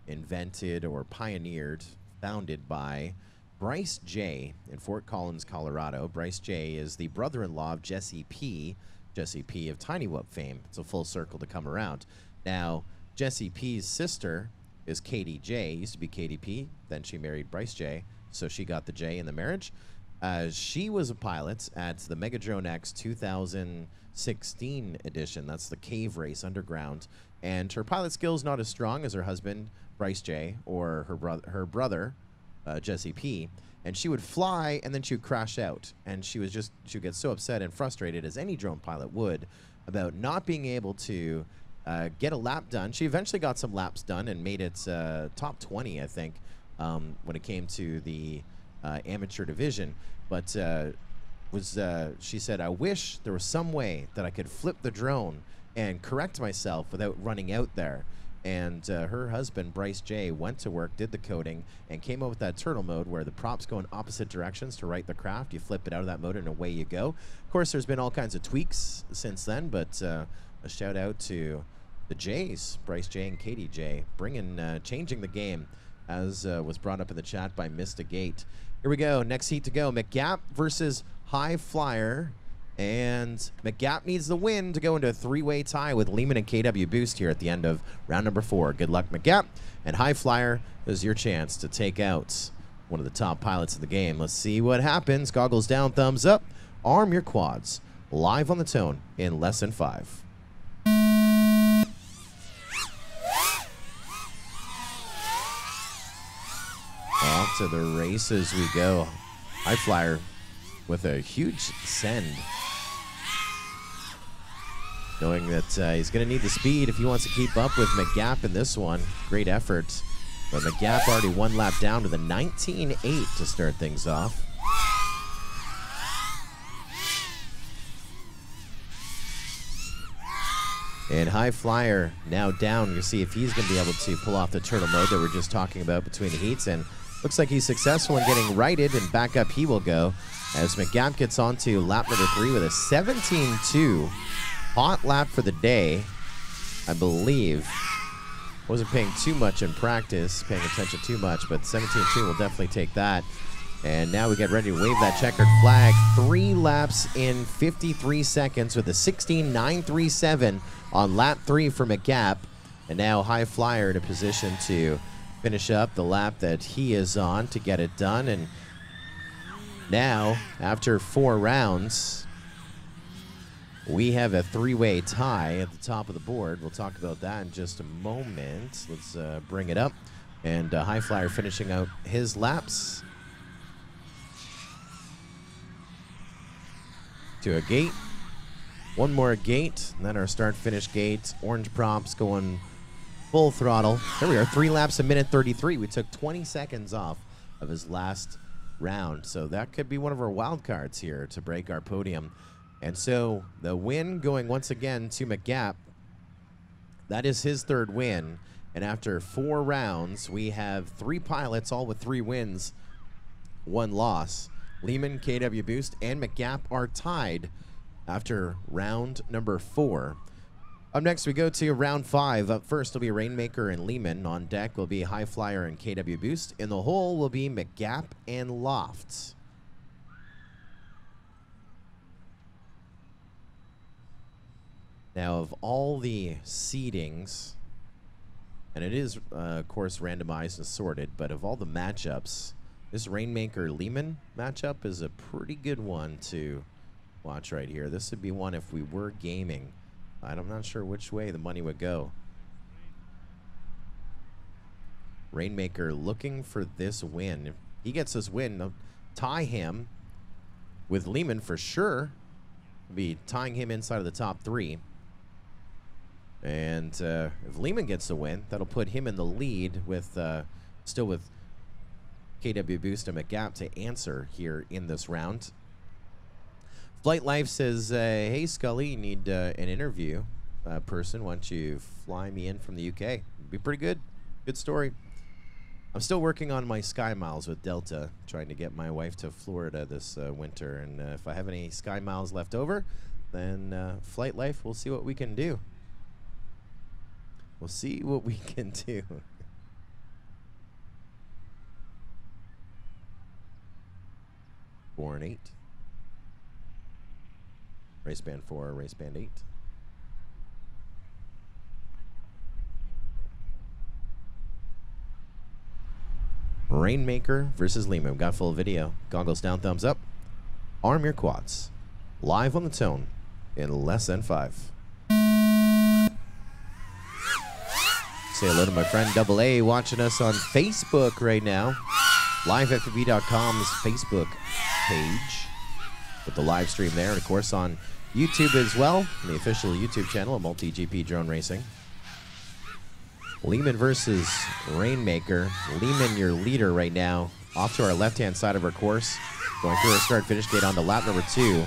invented or pioneered, founded by Bryce J. in Fort Collins, Colorado. Bryce J. is the brother-in-law of Jesse P. Jesse P. of Tiny Whoop fame. It's a full circle to come around. Now, Jesse P.'s sister is Katie J. Used to be Katie P. Then she married Bryce J. So she got the J in the marriage. She was a pilot at the Megadrone X 2016 edition. That's the cave race underground. And her pilot skills not as strong as her husband, Bryce J., or her brother, Jesse P. And she would fly, and then she would crash out. And she would get so upset and frustrated, as any drone pilot would, about not being able to get a lap done. She eventually got some laps done and made it top 20, I think, when it came to the amateur division. But she said, I wish there was some way that I could flip the drone and correct myself without running out there. And her husband, Bryce J., went to work, did the coding, and came up with that turtle mode where the props go in opposite directions to right the craft. You flip it out of that mode, and away you go. Of course, there's been all kinds of tweaks since then, but a shout out to the J's, Bryce J. and Katie J., changing the game, as was brought up in the chat by Mr. Gate. Here we go. Next heat to go. Mick Gap versus High Flyer. And Mick Gap needs the win to go into a 3-way tie with Lehman and KW Boost here at the end of round number 4. Good luck, Mick Gap. And High Flyer is your chance to take out one of the top pilots of the game. Let's see what happens. Goggles down, thumbs up. Arm your quads. Live on the tone in less than 5. Off to the races we go. High Flyer with a huge send, knowing that he's going to need the speed if he wants to keep up with Mick Gap in this one. Great effort But Mick Gap already one lap down to the 19.8 to start things off. And High Flyer now down. You'll see if he's going to be able to pull off the turtle mode that we're just talking about between the heats. And looks like he's successful in getting righted, and back up he will go as Mick Gap gets on to lap number 3 with a 17.2. Hot lap for the day, I believe. Wasn't paying too much in practice, paying attention too much, but 17.2 will definitely take that. And now we get ready to wave that checkered flag. 3 laps in 53 seconds with a 16.937 on lap 3 for Mick Gap. And now High Flyer in a position to finish up the lap that he is on to get it done. And now, after 4 rounds, we have a 3-way tie at the top of the board. We'll talk about that in just a moment. Let's bring it up. And High Flyer finishing out his laps. To a gate. One more gate, and then our start-finish gate. Orange props going full throttle. There we are, 3 laps a minute 33. We took 20 seconds off of his last round, so that could be one of our wild cards here to break our podium. And so the win going once again to Mick Gap. That is his 3rd win, and after 4 rounds, we have 3 pilots, all with 3 wins, 1 loss. Lehman, KW Boost, and Mick Gap are tied after round number 4. Up next, we go to round 5. Up first will be Rainmaker and Lehman. On deck will be High Flyer and KW Boost. In the hole will be Mick Gap and Loft. Now, of all the seedings, and it is, of course, randomized and sorted, but of all the matchups, this Rainmaker-Lehman matchup is a pretty good one to watch right here. This would be one if we were gaming. I'm not sure which way the money would go. Rainmaker looking for this win. If he gets this win, they'll tie him with Lehman for sure. Be tying him inside of the top 3. And if Lehman gets the win, that'll put him in the lead with still with KW Boost and Mick Gap to answer here in this round. Flight Life says, hey, Scully, you need an interview person. Why don't you fly me in from the UK? It'd be pretty good. Good story. I'm still working on my Sky Miles with Delta, trying to get my wife to Florida this winter. And if I have any Sky Miles left over, then Flight Life, we'll see what we can do. We'll see what we can do. 4 and 8. Race band 4, race band 8. Rainmaker versus Lehman. Got full video. Goggles down, thumbs up. Arm your quads. Live on the tone in less than 5. Say hello to my friend Double A watching us on Facebook right now. LiveFPV.com's Facebook page with the live stream there, and of course on YouTube as well, the official YouTube channel of Multi-GP Drone Racing. Lehman versus Rainmaker. Lehman, your leader right now, off to our left-hand side of our course, going through our start-finish gate on to lap number 2.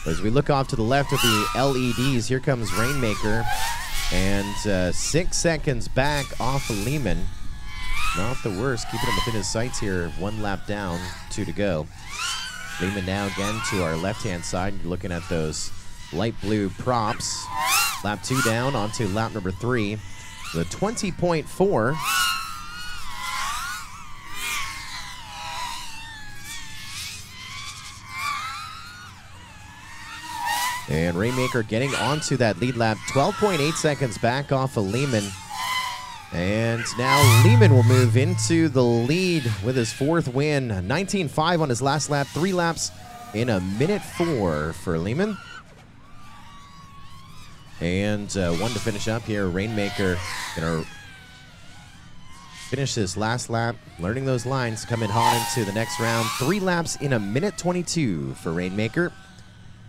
As we look off to the left with the LEDs, here comes Rainmaker, and 6 seconds back off of Lehman. Not the worst, keeping him within his sights here. 1 lap down, 2 to go. Lehman now again to our left-hand side. You're looking at those light blue props. Lap 2 down, onto lap number 3. The 20.4. And Rainmaker getting onto that lead lap. 12.8 seconds back off of Lehman. And now Lehman will move into the lead with his 4th win. 19.5 on his last lap. 3 laps in a minute 4 for Lehman. And 1 to finish up here. Rainmaker going to finish this last lap, learning those lines, coming hot into the next round. 3 laps in a minute 22 for Rainmaker.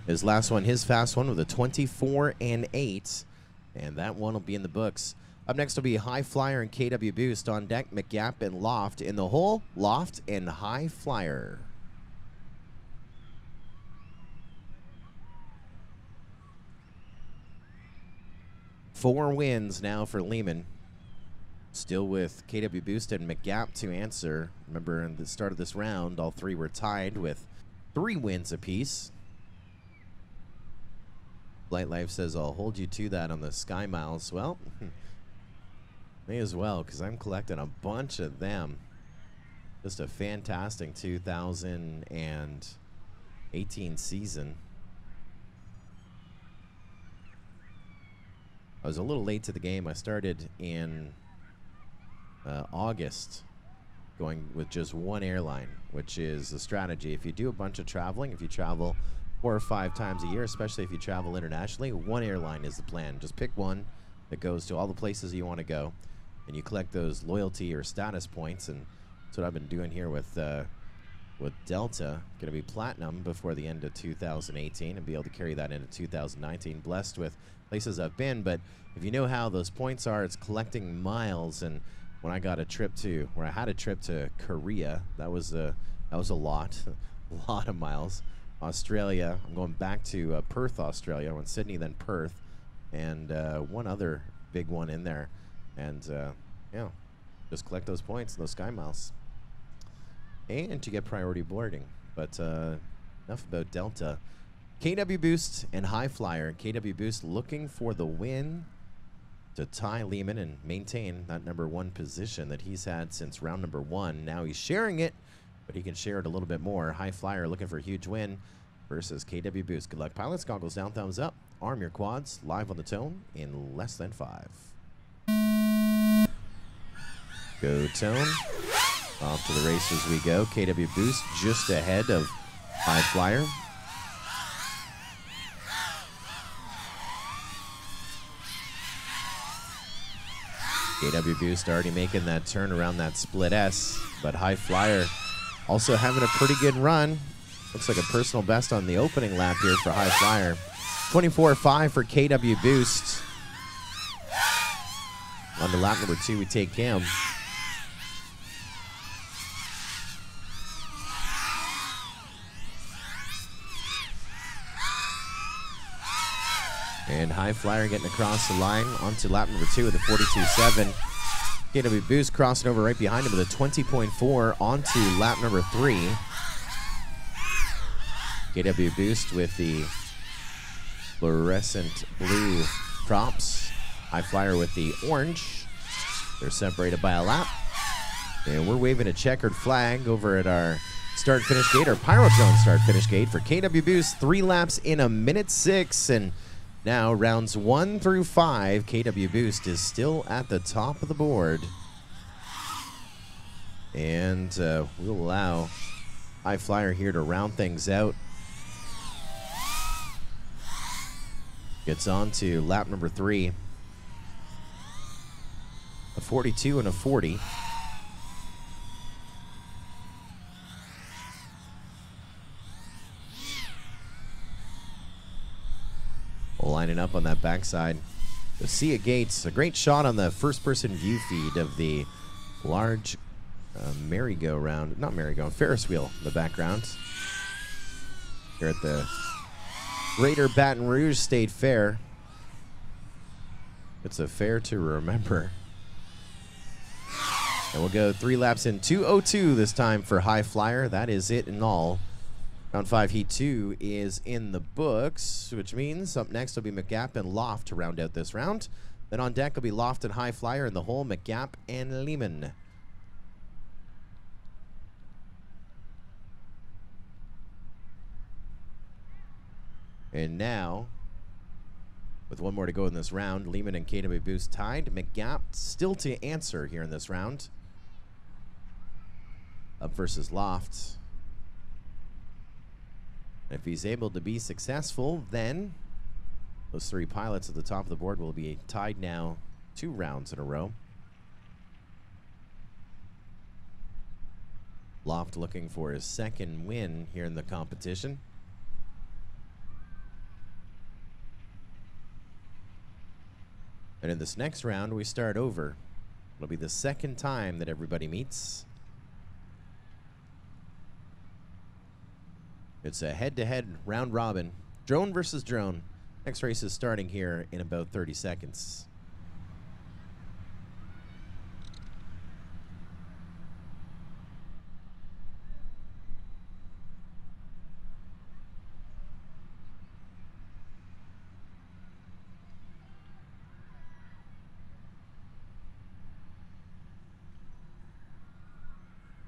His last one, his fast one, with a 24 and 8. And that one will be in the books. Up next will be High Flyer and KW Boost. On deck, Mick Gap and Loft. In the hole, Loft and High Flyer. Four wins now for Lehman. Still with KW Boost and Mick Gap to answer. Remember, in the start of this round, all three were tied with 3 wins apiece. Light Life says, I'll hold you to that on the Sky Miles. Well, may as well, because I'm collecting a bunch of them. Just a fantastic 2018 season. I was a little late to the game. I started in August, going with just one airline, which is the strategy. If you do a bunch of traveling, if you travel 4 or 5 times a year, especially if you travel internationally, one airline is the plan. Just pick one that goes to all the places you want to go, and you collect those loyalty or status points. And that's what I've been doing here with Delta. Going to be platinum before the end of 2018 and be able to carry that into 2019. Blessed with places I've been, but if you know how those points are, it's collecting miles. And when I got a trip to, where I had a trip to Korea, that was a lot, a lot of miles. Australia, I'm going back to Perth, Australia. I went Sydney, then Perth, and one other big one in there. And yeah, just collect those points, those Sky Miles, and to get priority boarding. But enough about Delta. KW Boost and High Flyer. KW Boost looking for the win to tie Lehman and maintain that #1 position that he's had since round #1. Now he's sharing it, but he can share it a little bit more. High Flyer looking for a huge win versus KW Boost. Good luck, pilots. Goggles down, thumbs up. Arm your quads. Live on the tone in less than 5. Go tone. Off to the races we go. KW Boost just ahead of High Flyer. KW Boost already making that turn around that split S, but High Flyer also having a pretty good run. Looks like a personal best on the opening lap here for High Flyer. 24.5 for KW Boost. On to lap #2, we take him. And High Flyer getting across the line onto lap #2 with a 42.7. KW Boost crossing over right behind him with a 20.4 onto lap #3. KW Boost with the fluorescent blue props. High Flyer with the orange. They're separated by a lap. And we're waving a checkered flag over at our start-finish gate, our Pyrotron start-finish gate for KW Boost. 3 laps in 1:06. And now, rounds 1 through 5, KW Boost is still at the top of the board. And we'll allow High Flyer here to round things out. Gets on to lap #3. A 42 and a 40. Lining up on that backside. The Sea of Gates, a great shot on the first-person view feed of the large merry-go-round, not merry-go, Ferris wheel in the background. Here at the Greater Baton Rouge State Fair. It's a fair to remember. And we'll go 3 laps in 2:02 this time for High Flyer. That is it in all. Round 5, Heat 2 is in the books, which means up next will be Mick Gap and Loft to round out this round. Then on deck will be Loft and High Flyer in the hole, Mick Gap and Lehman. And now, with 1 more to go in this round, Lehman and KW Boost tied. Mick Gap still to answer here in this round. Up versus Loft. If he's able to be successful, then those 3 pilots at the top of the board will be tied now 2 rounds in a row. Loft looking for his 2nd win here in the competition. And in this next round, we start over. It'll be the second time that everybody meets. It's a head-to-head round robin. Drone versus drone. Next race is starting here in about 30 seconds.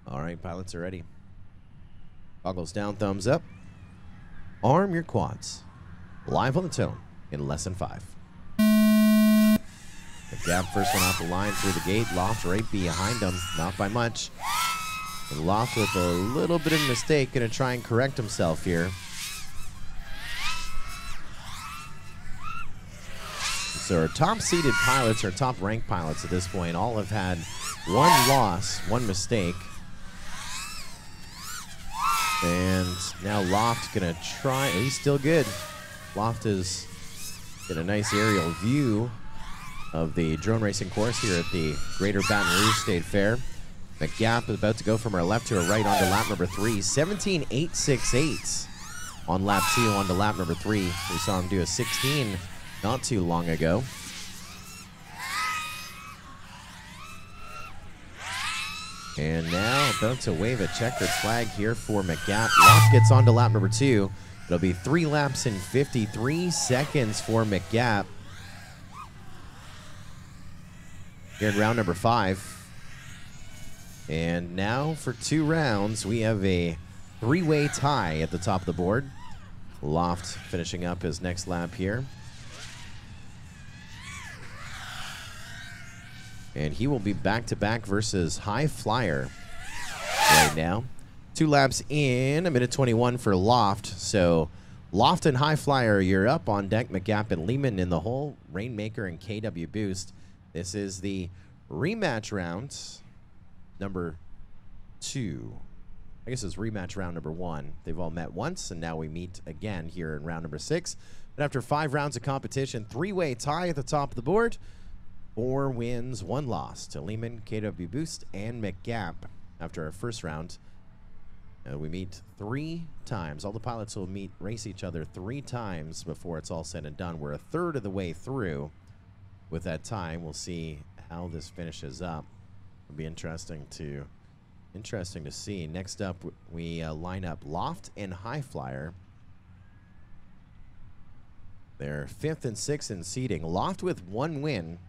All right, pilots are ready. Goggles down, thumbs up. Arm your quads. Live on the tone in less than 5. Mick Gap first one off the line through the gate. Loft right behind him, not by much. And Loft with a little bit of a mistake, gonna try and correct himself here. So our top-seeded pilots, our top-ranked pilots at this point, all have had one loss, one mistake. And now Loft gonna try. He's still good. Loft is get a nice aerial view of the drone racing course here at the Greater Baton Rouge State Fair. Mick Gap is about to go from our left to our right onto lap number 3. 17.868 on lap 2 onto lap number 3. We saw him do a 16 not too long ago. And now about to wave a checkered flag here for Mick Gap. Loft gets on to lap number 2. It'll be 3 laps in 53 seconds for Mick Gap. Here in round number 5. And now for 2 rounds, we have a 3-way tie at the top of the board. Loft finishing up his next lap here. And he will be back-to-back versus High Flyer right now. 2 laps in, a minute 21 for Loft. So Loft and High Flyer, you're up on deck. Mick Gap and Lehman in the hole. Rainmaker and KW Boost. This is the rematch round number 2. I guess it's rematch round number 1. They've all met once, and now we meet again here in round number 6. But after 5 rounds of competition, 3-way tie at the top of the board. 4 wins, 1 loss to Lehman, KW Boost, and Mick Gap. After our first round, we meet 3 times. All the pilots will race each other 3 times before it's all said and done. We're a third of the way through with that time. We'll see how this finishes up. It'll be interesting to see. Next up, we line up Loft and High Flyer. They're 5th and 6th in seeding. Loft with 1 win.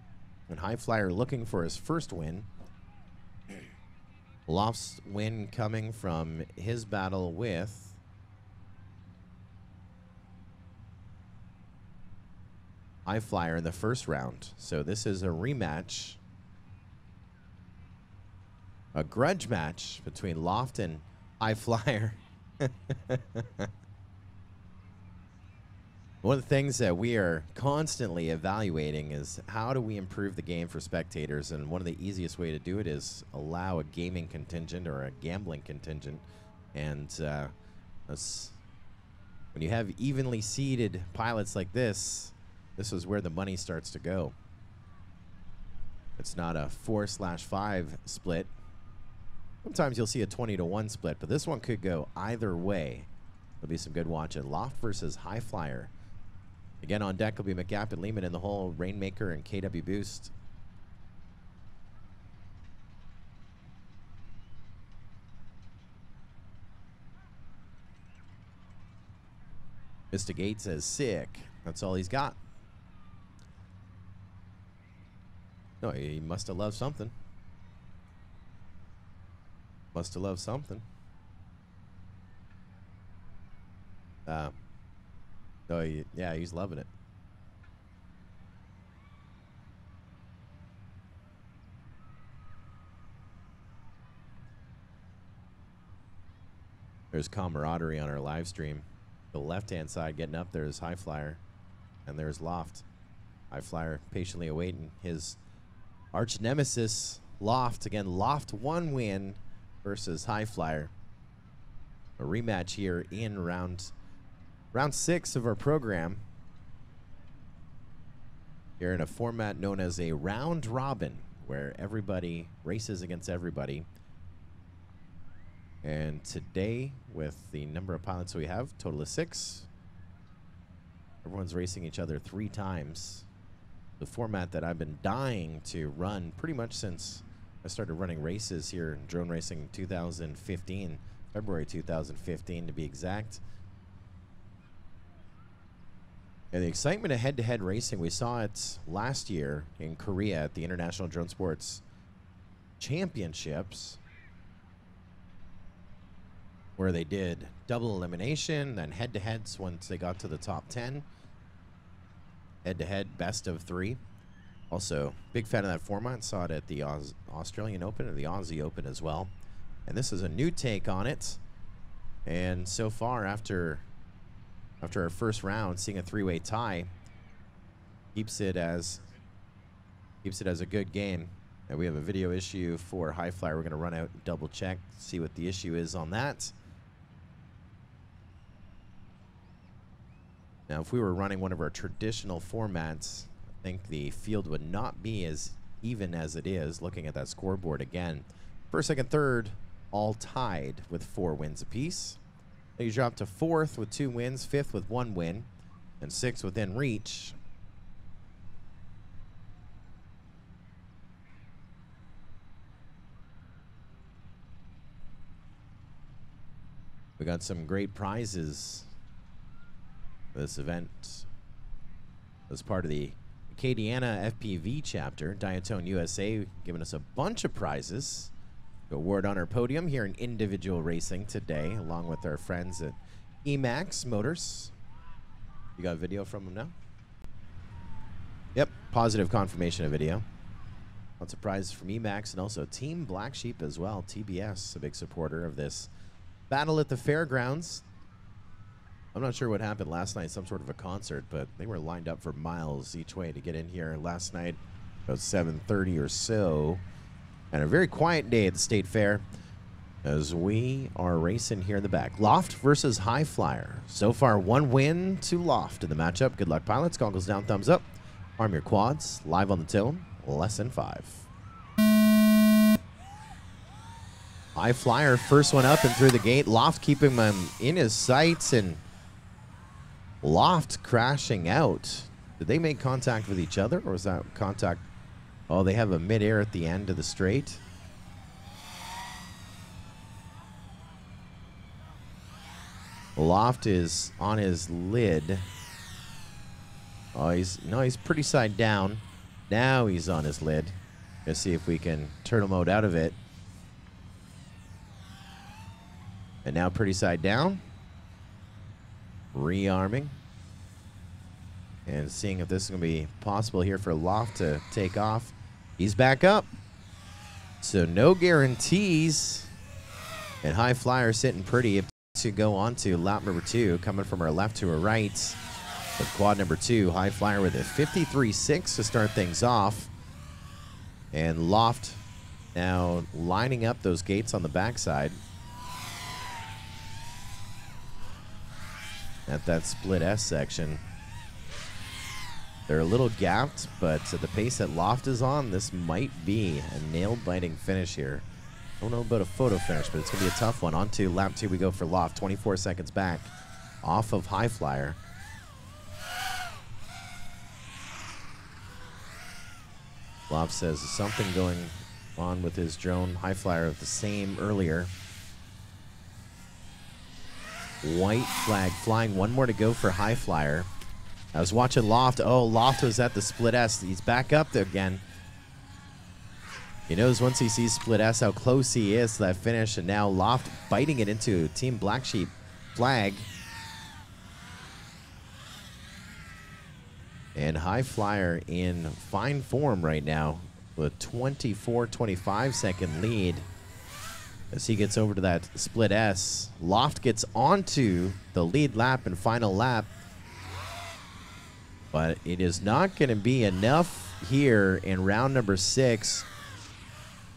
And High Flyer looking for his first win. Loft's win coming from his battle with High Flyer in the first round. So this is a rematch. A grudge match between Loft and High Flyer. One of the things that we are constantly evaluating is how do we improve the game for spectators, and one of the easiest way to do it is allow a gaming contingent or a gambling contingent. And when you have evenly seeded pilots like this is where the money starts to go. It's not a 4/5 split. Sometimes you'll see a 20-to-1 split, but this one could go either way. There'll be some good watching. Loft versus High Flyer. Again, on deck will be Mick Gap and Lehman in the hole, Rainmaker and KW Boost. Mr. Gates says sick. That's all he's got. No, he must have loved something. Must have loved something. Oh, yeah, he's loving it. There's camaraderie on our live stream. The left-hand side getting up there is High Flyer, and there's Loft. High Flyer patiently awaiting his arch nemesis, Loft. Again, Loft 1 win versus High Flyer. A rematch here in round 6 of our program. here in a format known as a round robin, where everybody races against everybody. And today, with the number of pilots we have, total of 6, everyone's racing each other 3 times. The format that I've been dying to run pretty much since I started running races here in drone racing 2015, February 2015 to be exact. And the excitement of head-to-head racing, we saw it last year in Korea at the International Drone Sports Championships, where they did double elimination, then head-to-heads once they got to the top 10. Head-to-head, best of 3. Also, big fan of that format. Saw it at the Australian Open and the Aussie Open as well. And this is a new take on it. And so far, after our first round, seeing a 3-way tie keeps it as a good game. And we have a video issue for High Flyer. We're going to run out and double check, see what the issue is on that. Now, if we were running one of our traditional formats, I think the field would not be as even as it is. Looking at that scoreboard again, first, second, third, all tied with 4 wins apiece. Then you drop to 4th with 2 wins, 5th with 1 win, and 6th within reach. We got some great prizes for this event as part of the Acadiana FPV chapter. Diatone USA giving us a bunch of prizes to award on our podium here in individual racing today, along with our friends at Emax Motors. You got a video from them now? Yep, positive confirmation of video. Lots of prizes from Emax and also Team Black Sheep as well. TBS, a big supporter of this battle at the Fairgrounds. I'm not sure what happened last night, some sort of a concert, but they were lined up for miles each way to get in here last night, about 7:30 or so. And a very quiet day at the State Fair as we are racing here in the back. Loft versus High Flyer. So far, 1 win to Loft in the matchup. Good luck, pilots. Goggles down, thumbs up. Arm your quads. Live on the tone. Lesson 5. High Flyer, first one up and through the gate. Loft keeping him in his sights, and Loft crashing out. Did they make contact with each other, or was that contact? Oh, they have a mid-air at the end of the straight. Loft is on his lid. Oh, he's pretty side down. Now he's on his lid. Let's see if we can turtle mode out of it. And now pretty side down. Rearming. And seeing if this is going to be possible here for Loft to take off. He's back up. So no guarantees. And High Flyer sitting pretty to go on to lap number 2. Coming from our left to our right. With quad number 2. High Flyer with a 53.6 to start things off. And Loft now lining up those gates on the backside. At that split S section. They're a little gapped, but at the pace that Loft is on, this might be a nail-biting finish here. I don't know about a photo finish, but it's going to be a tough one. On to lap 2 we go for Loft. 24 seconds back off of High Flyer. Loft says something going on with his drone. High Flyer the same earlier. White flag flying. 1 more to go for High Flyer. I was watching Loft. Oh, Loft was at the split S. He's back up there again. He knows once he sees split S how close he is to that finish. And now Loft biting it into Team Black Sheep flag. And High Flyer in fine form right now with a 24-25 second lead. As he gets over to that split S, Loft gets onto the lead lap and final lap. But it is not going to be enough here in round number 6.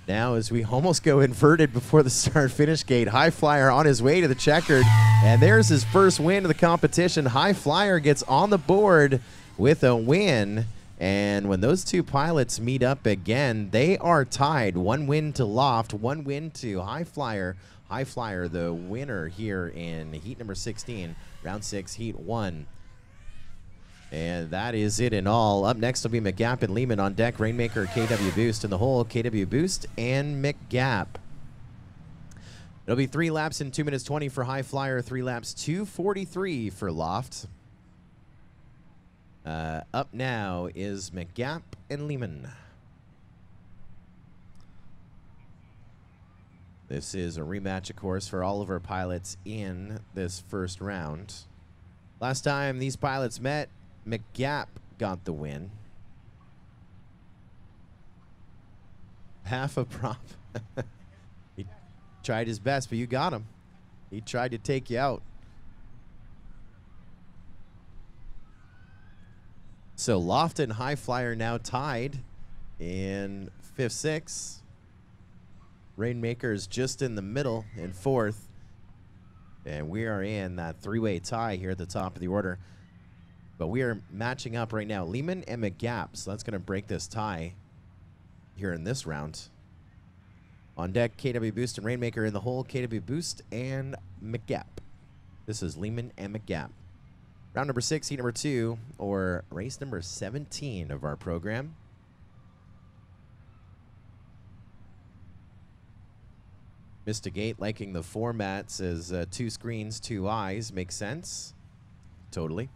Now as we almost go inverted before the start-finish gate, High Flyer on his way to the checkered. And there's his first win of the competition. High Flyer gets on the board with a win And when those two pilots meet up again, they are tied. 1 win to Loft, 1 win to High Flyer. High Flyer, the winner here in heat number 16, round 6, heat 1. And that is it in all. Up next will be Mick Gap and Lehman on deck. Rainmaker, KW Boost in the hole. KW Boost and Mick Gap. It'll be 3 laps in 2 minutes 20 for High Flyer. 3 laps 2:43 for Loft. Up now is Mick Gap and Lehman. This is a rematch, of course, for all of our pilots in this first round. Last time these pilots met, Mick Gap got the win. Half a prop. He tried his best, but you got him. He tried to take you out. So Loft and High Flyer now tied in 5th, 6th. Rainmaker is just in the middle in 4th. And we are in that 3-way tie here at the top of the order. But we are matching up right now. Lehman and Mick Gap. So that's going to break this tie here in this round. On deck, KW Boost and Rainmaker in the hole. KW Boost and Mick Gap. This is Lehman and Mick Gap. Round number 6, heat number 2, or race number 17 of our program. Mr. Gate liking the format, says 2 screens, 2 eyes. Makes sense. Totally.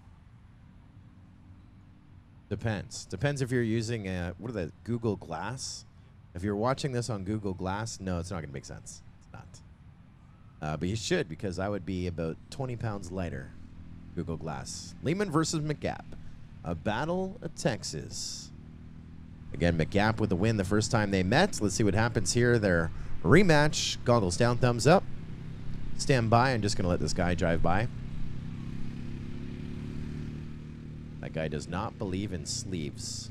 Depends. Depends if you're using, what are the, Google Glass? If you're watching this on Google Glass, no, it's not going to make sense. It's not. But you should, because I would be about 20 pounds lighter. Google Glass. Lehman versus Mick Gap. A battle of Texas. Again, Mick Gap with the win the first time they met. Let's see what happens here. Their rematch. Goggles down, thumbs up. Stand by. I'm just going to let this guy drive by. That guy does not believe in sleeves.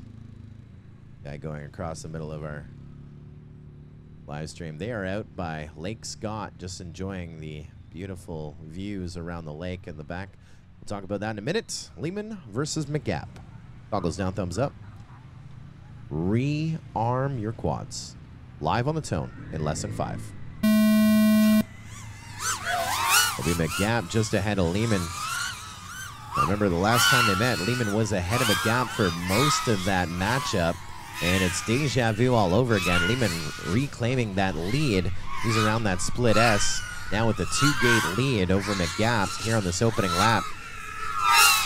Guy going across the middle of our live stream. They are out by Lake Scott, just enjoying the beautiful views around the lake in the back. We'll talk about that in a minute. Lehman versus Mick Gap. Goggles down, thumbs up. Rearm your quads. Live on the tone in less than 5. It'll be Mick Gap just ahead of Lehman. Now remember, the last time they met, Lehman was ahead of Mick Gap for most of that matchup. And it's deja vu all over again. Lehman reclaiming that lead. He's around that split S. Now with the 2-gate lead over Mick Gap here on this opening lap.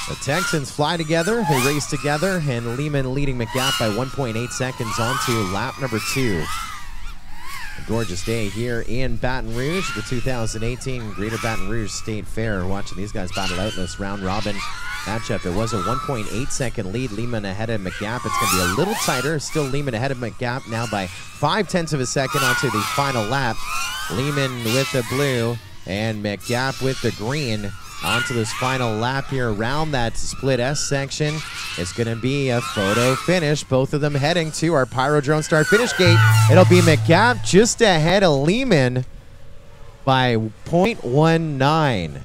The Texans fly together, they race together, and Lehman leading Mick Gap by 1.8 seconds onto lap number 2. A gorgeous day here in Baton Rouge, the 2018 Greater Baton Rouge State Fair. Watching these guys battle out in this round-robin matchup. It was a 1.8-second lead. Lehman ahead of Mick Gap. It's going to be a little tighter. Still Lehman ahead of Mick Gap now by 0.5 of a second onto the final lap. Lehman with the blue and Mick Gap with the green. Onto this final lap here around that split S section. It's going to be a photo finish. Both of them heading to our Pyro Drone Start finish gate. It'll be Mick Gap just ahead of Lehman by 0.19.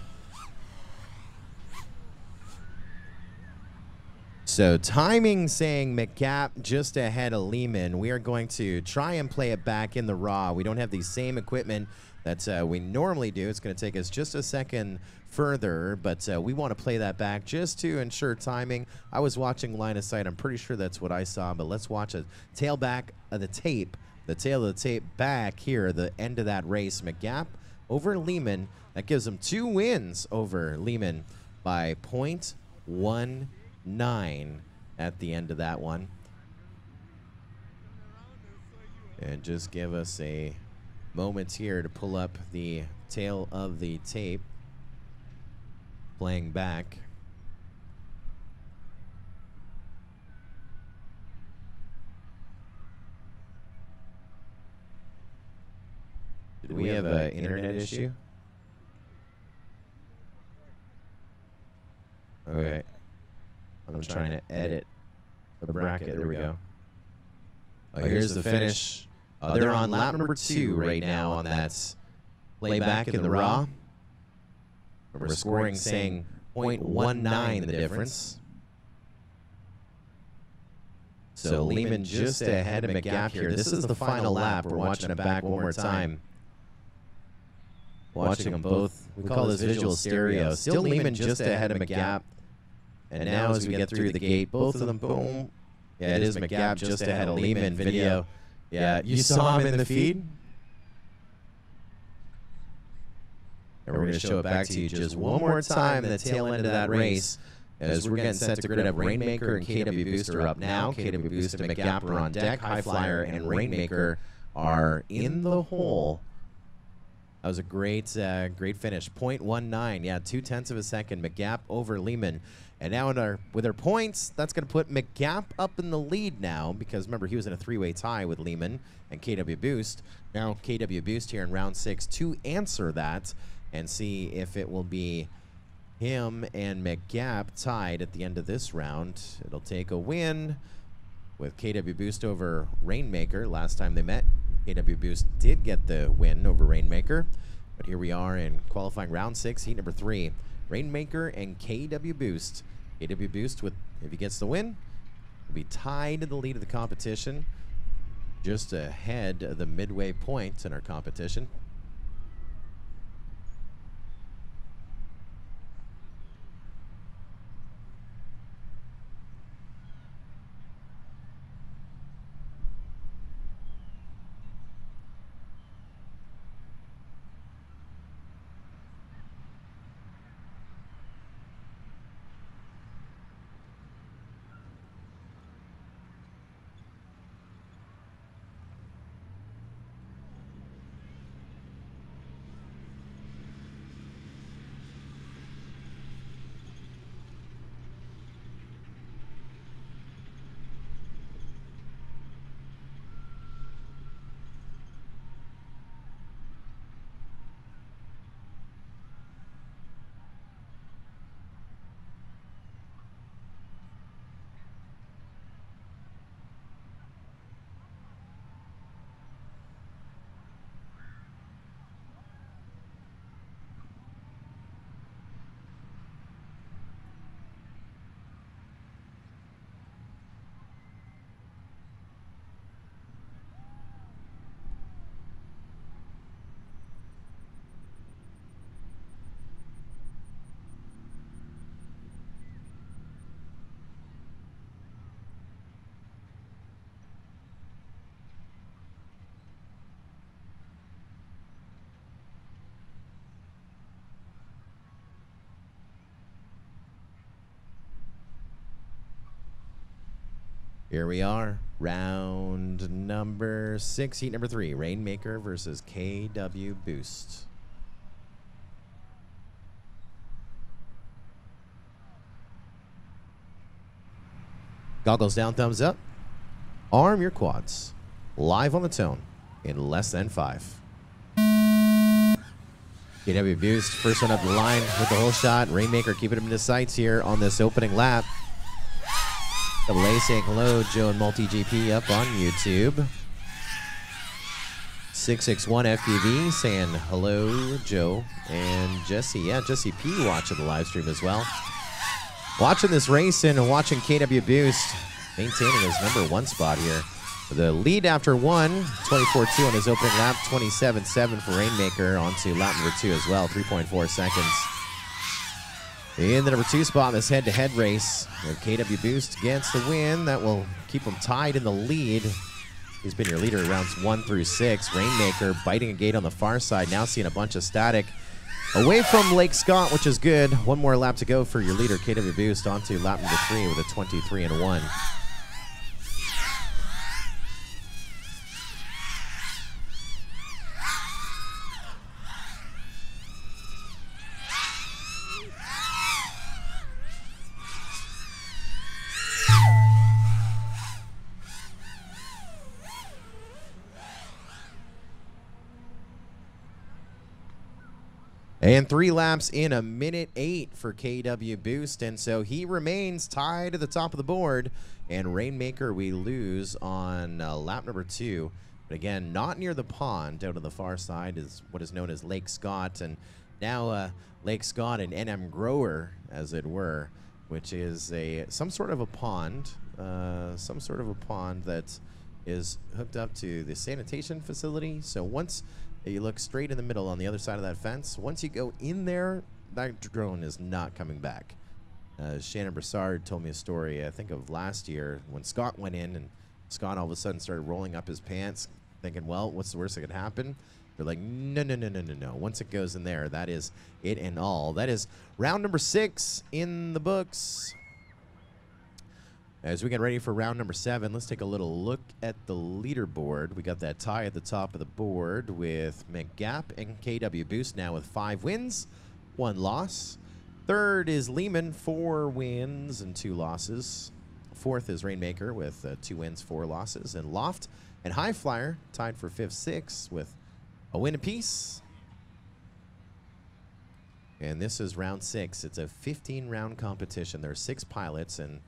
So timing saying Mick Gap just ahead of Lehman. We are going to try and play it back in the raw. We don't have the same equipment that we normally do. It's going to take us just a second further, but we want to play that back just to ensure timing. I was watching line of sight. I'm pretty sure that's what I saw, but let's watch a tail back of the tape, the tail of the tape back here, the end of that race. Mick Gap over Lehman. That gives him 2 wins over Lehman by 0.19 at the end of that one. And just give us a moment here to pull up the tail of the tape. Playing back. Did we have an internet issue? Okay. I'm trying to edit the bracket. There we go. Oh, here's the finish. They're on lap number 2 right now on that playback in the raw. We're scoring saying 0.19 the difference. So Lehman just ahead of Mick Gap here. This is the final lap. We're watching it back one more time. Watching them both. We call this visual stereo. Still Lehman just ahead of Mick Gap. And now as we get through the gate, both of them, boom. Yeah, it is Mick Gap just ahead of Lehman. Video. Yeah, you saw him in the feed. And we're going to show it back to you just one more time in the tail end of that race. As we're getting set to grid up, Rainmaker and KW Booster up now. KW Boost and Mick Gap are on deck. High Flyer and Rainmaker are in the hole. That was a great finish. 0.19, yeah, 0.2 of a second. Mick Gap over Lehman. And now with our points, that's going to put Mick Gap up in the lead now, because remember, he was in a three-way tie with Lehman and KW Boost. Now KW Boost here in round 6 to answer that and see if it will be him and Mick Gap tied at the end of this round. It'll take a win with KW Boost over Rainmaker. Last time they met, KW Boost did get the win over Rainmaker. But here we are in qualifying round 6, heat number 3. Rainmaker and KW Boost. KW Boost, with if he gets the win, will be tied in the lead of the competition, just ahead of the midway point in our competition. Here we are, round number 6, heat number 3, Rainmaker versus KW Boost. Goggles down, thumbs up. Arm your quads. Live on the tone in less than 5. KW Boost, first one up the line with the whole shot. Rainmaker keeping him in the sights here on this opening lap. Double A saying hello, Joe and Multi-GP up on YouTube. 661 FPV saying hello, Joe and Jesse. Yeah, Jesse P watching the live stream as well. Watching this race and watching KW Boost maintaining his #1 spot here. The lead after 24.2 on his opening lap, 27.7 for Rainmaker onto lap number 2 as well, 3.4 seconds. In the number 2 spot in this head-to-head race, if KW Boost gets the win, that will keep him tied in the lead. He's been your leader rounds 1 through 6. Rainmaker biting a gate on the far side, now seeing a bunch of static away from Lake Scott, which is good. One more lap to go for your leader, KW Boost, onto lap number 3 with a 23-1. And 3 laps in 1:08 for KW Boost, and so he remains tied at the top of the board. And Rainmaker we lose on lap number 2. But again, not near the pond. Out on the far side is what is known as Lake Scott, and now Lake Scott and NM Grower, as it were, which is some sort of a pond some sort of a pond that is hooked up to the sanitation facility. So once you look straight in the middle on the other side of that fence, once you go in there, that drone is not coming back. Shannon Broussard told me a story, I think of last year, when Scott went in, and Scott all of a sudden started rolling up his pants, thinking, well, what's the worst that could happen? They're like, no, no, no, no, no, no. Once it goes in there, that is it and all. That is round number 6 in the books. As we get ready for round number 7, let's take a little look at the leaderboard. We got that tie at the top of the board with Mick Gap and KW Boost now with 5 wins, 1 loss. Third is Lehman, 4 wins and 2 losses. Fourth is Rainmaker with 2 wins, 4 losses. And Loft and High Flyer tied for 5th, 6th with a win apiece. And this is round 6. It's a 15-round competition. There are 6 pilots, and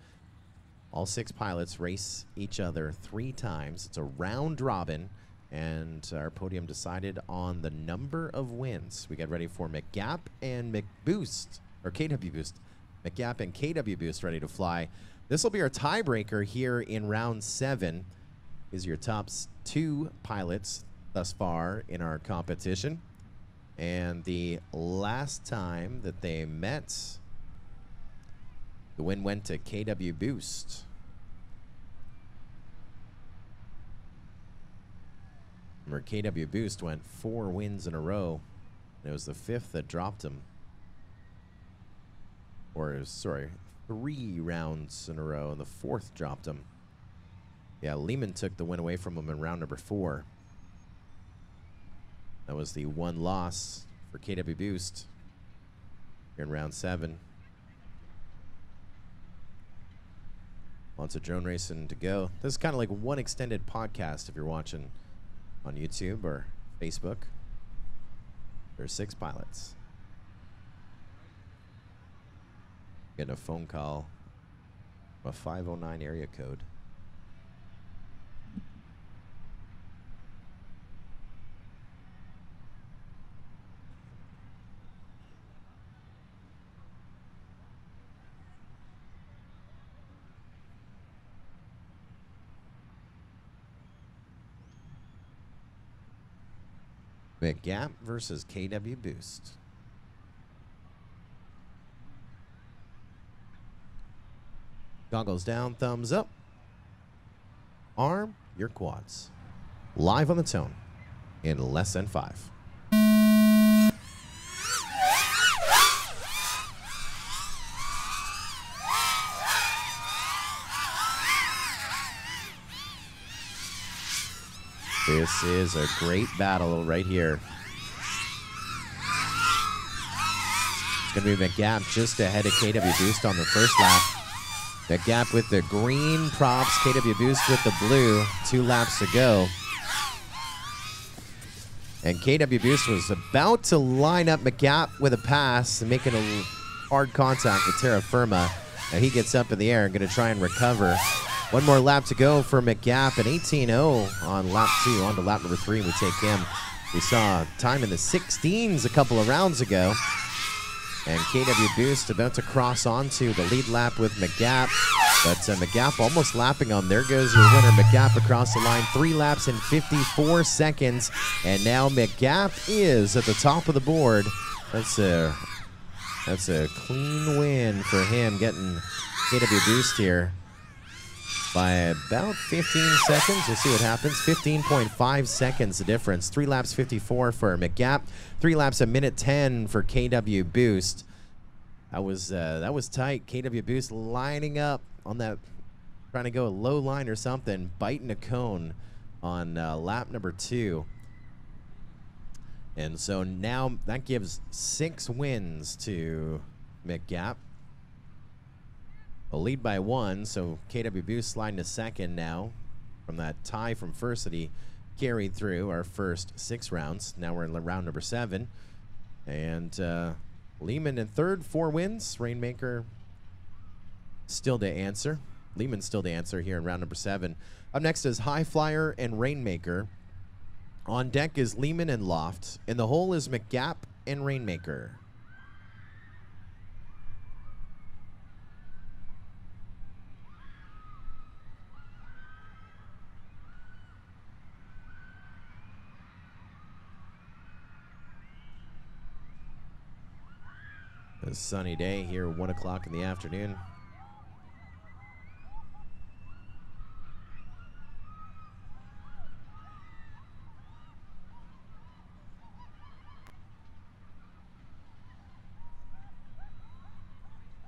all 6 pilots race each other 3 times. It's a round robin, and our podium decided on the number of wins. We get ready for Mick Gap and Mick Boost, or KW Boost. Mick Gap and KW Boost ready to fly. This will be our tiebreaker here in round 7. Is your top 2 pilots thus far in our competition. And the last time that they met, the win went to KW Boost. Remember, KW Boost went 4 wins in a row. And it was the 5th that dropped him. Or, sorry, 3 rounds in a row, and the 4th dropped him. Yeah, Lehman took the win away from him in round number 4. That was the 1 loss for KW Boost here in round 7. Lots of drone racing to go. This is kind of like one extended podcast if you're watching on YouTube or Facebook. There's 6 pilots. Getting a phone call, a 509 area code. Mick Gap versus KW Boost. Goggles down, thumbs up. Arm your quads. Live on the tone in less than 5. This is a great battle right here. It's going to be Mick Gap just ahead of KW Boost on the first lap. Mick Gap with the green props, KW Boost with the blue. 2 laps to go. And KW Boost was about to line up Mick Gap with a pass and making a hard contact with terra firma. Now he gets up in the air and going to try and recover. 1 more lap to go for Mick Gap, an 18.0 on lap 2. On to lap number 3, we take him. We saw time in the 16s a couple of rounds ago. And KW Boost about to cross onto the lead lap with Mick Gap. But Mick Gap almost lapping on. There goes your winner, Mick Gap, across the line. 3 laps in 54 seconds. And now Mick Gap is at the top of the board. That's a clean win for him, getting KW Boost here by about 15 seconds. We'll see what happens. 15.5 seconds the difference. 3 laps 54 for Mick Gap. 3 laps a minute 10 for KW Boost. That was tight. KW Boost lining up on that, trying to go a low line or something, biting a cone on lap number 2. And so now that gives 6 wins to Mick Gap. A lead by 1, so KW Boost sliding to 2nd now from that tie from first that he carried through our first 6 rounds. Now we're in round number 7. And Lehman in 3rd, 4 wins. Rainmaker still to answer. Lehman still to answer here in round number 7. Up next is High Flyer and Rainmaker. On deck is Lehman and Loft. In the hole is Mick Gap and Rainmaker. A sunny day here, 1 o'clock in the afternoon.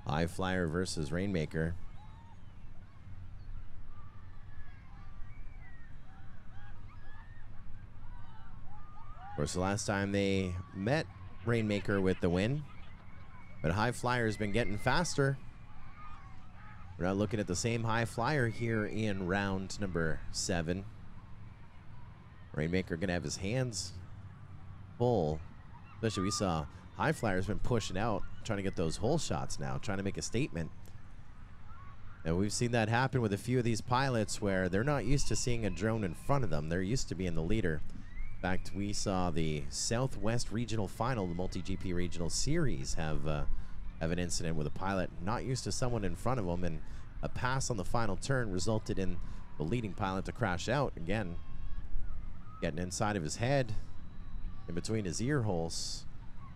High Flyer versus Rainmaker. Of course, the last time they met, Rainmaker with the win. But High Flyer's been getting faster. We're not looking at the same High Flyer here in round number 7. Rainmaker gonna have his hands full. Especially we saw High Flyer's been pushing out, trying to get those hole shots now, trying to make a statement. And we've seen that happen with a few of these pilots where they're not used to seeing a drone in front of them. They're used to being the leader. In fact, we saw the Southwest Regional Final, the Multi-GP Regional Series, have an incident with a pilot not used to someone in front of them, and a pass on the final turn resulted in the leading pilot to crash out again, getting inside of his head, in between his ear holes.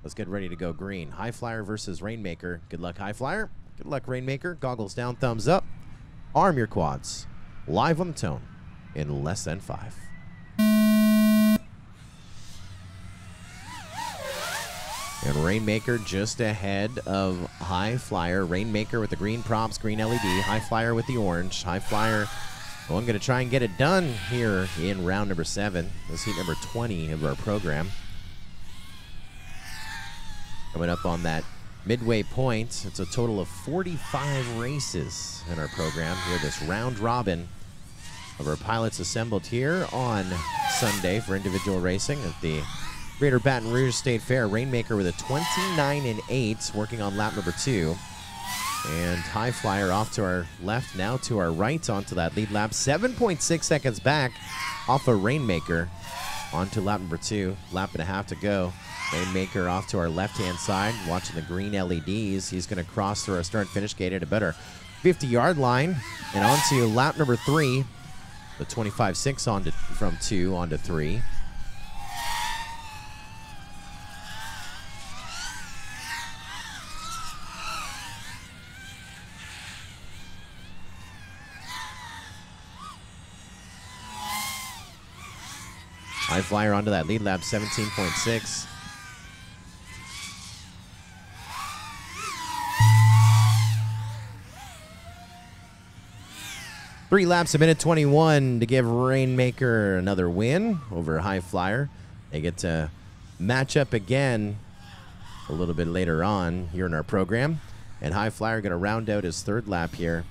Let's get ready to go green. High Flyer versus Rainmaker. Good luck, High Flyer. Good luck, Rainmaker. Goggles down, thumbs up. Arm your quads. Live on the tone in less than 5. And Rainmaker just ahead of High Flyer. Rainmaker with the green props, green LED. High Flyer with the orange. High Flyer, well, I'm going to try and get it done here in round number 7. This is heat number 20 of our program. Coming up on that midway point, it's a total of 45 races in our program here, this round robin of our pilots assembled here on Sunday for individual racing at the Greater Baton Rouge State Fair. Rainmaker with a 29-8, working on lap number 2. And High Flyer off to our left, now to our right onto that lead lap. 7.6 seconds back off of Rainmaker onto lap number 2. Lap and a half to go. Rainmaker off to our left-hand side, watching the green LEDs. He's going to cross through our start-finish gate at a better 50-yard line. And onto lap number 3. The 25.6 on from 2 onto 3. High Flyer onto that lead lap, 17.6. Three laps, a minute 21 to give Rainmaker another win over High Flyer. They get to match up again a little bit later on here in our program. And High Flyer going to round out his 3rd lap here.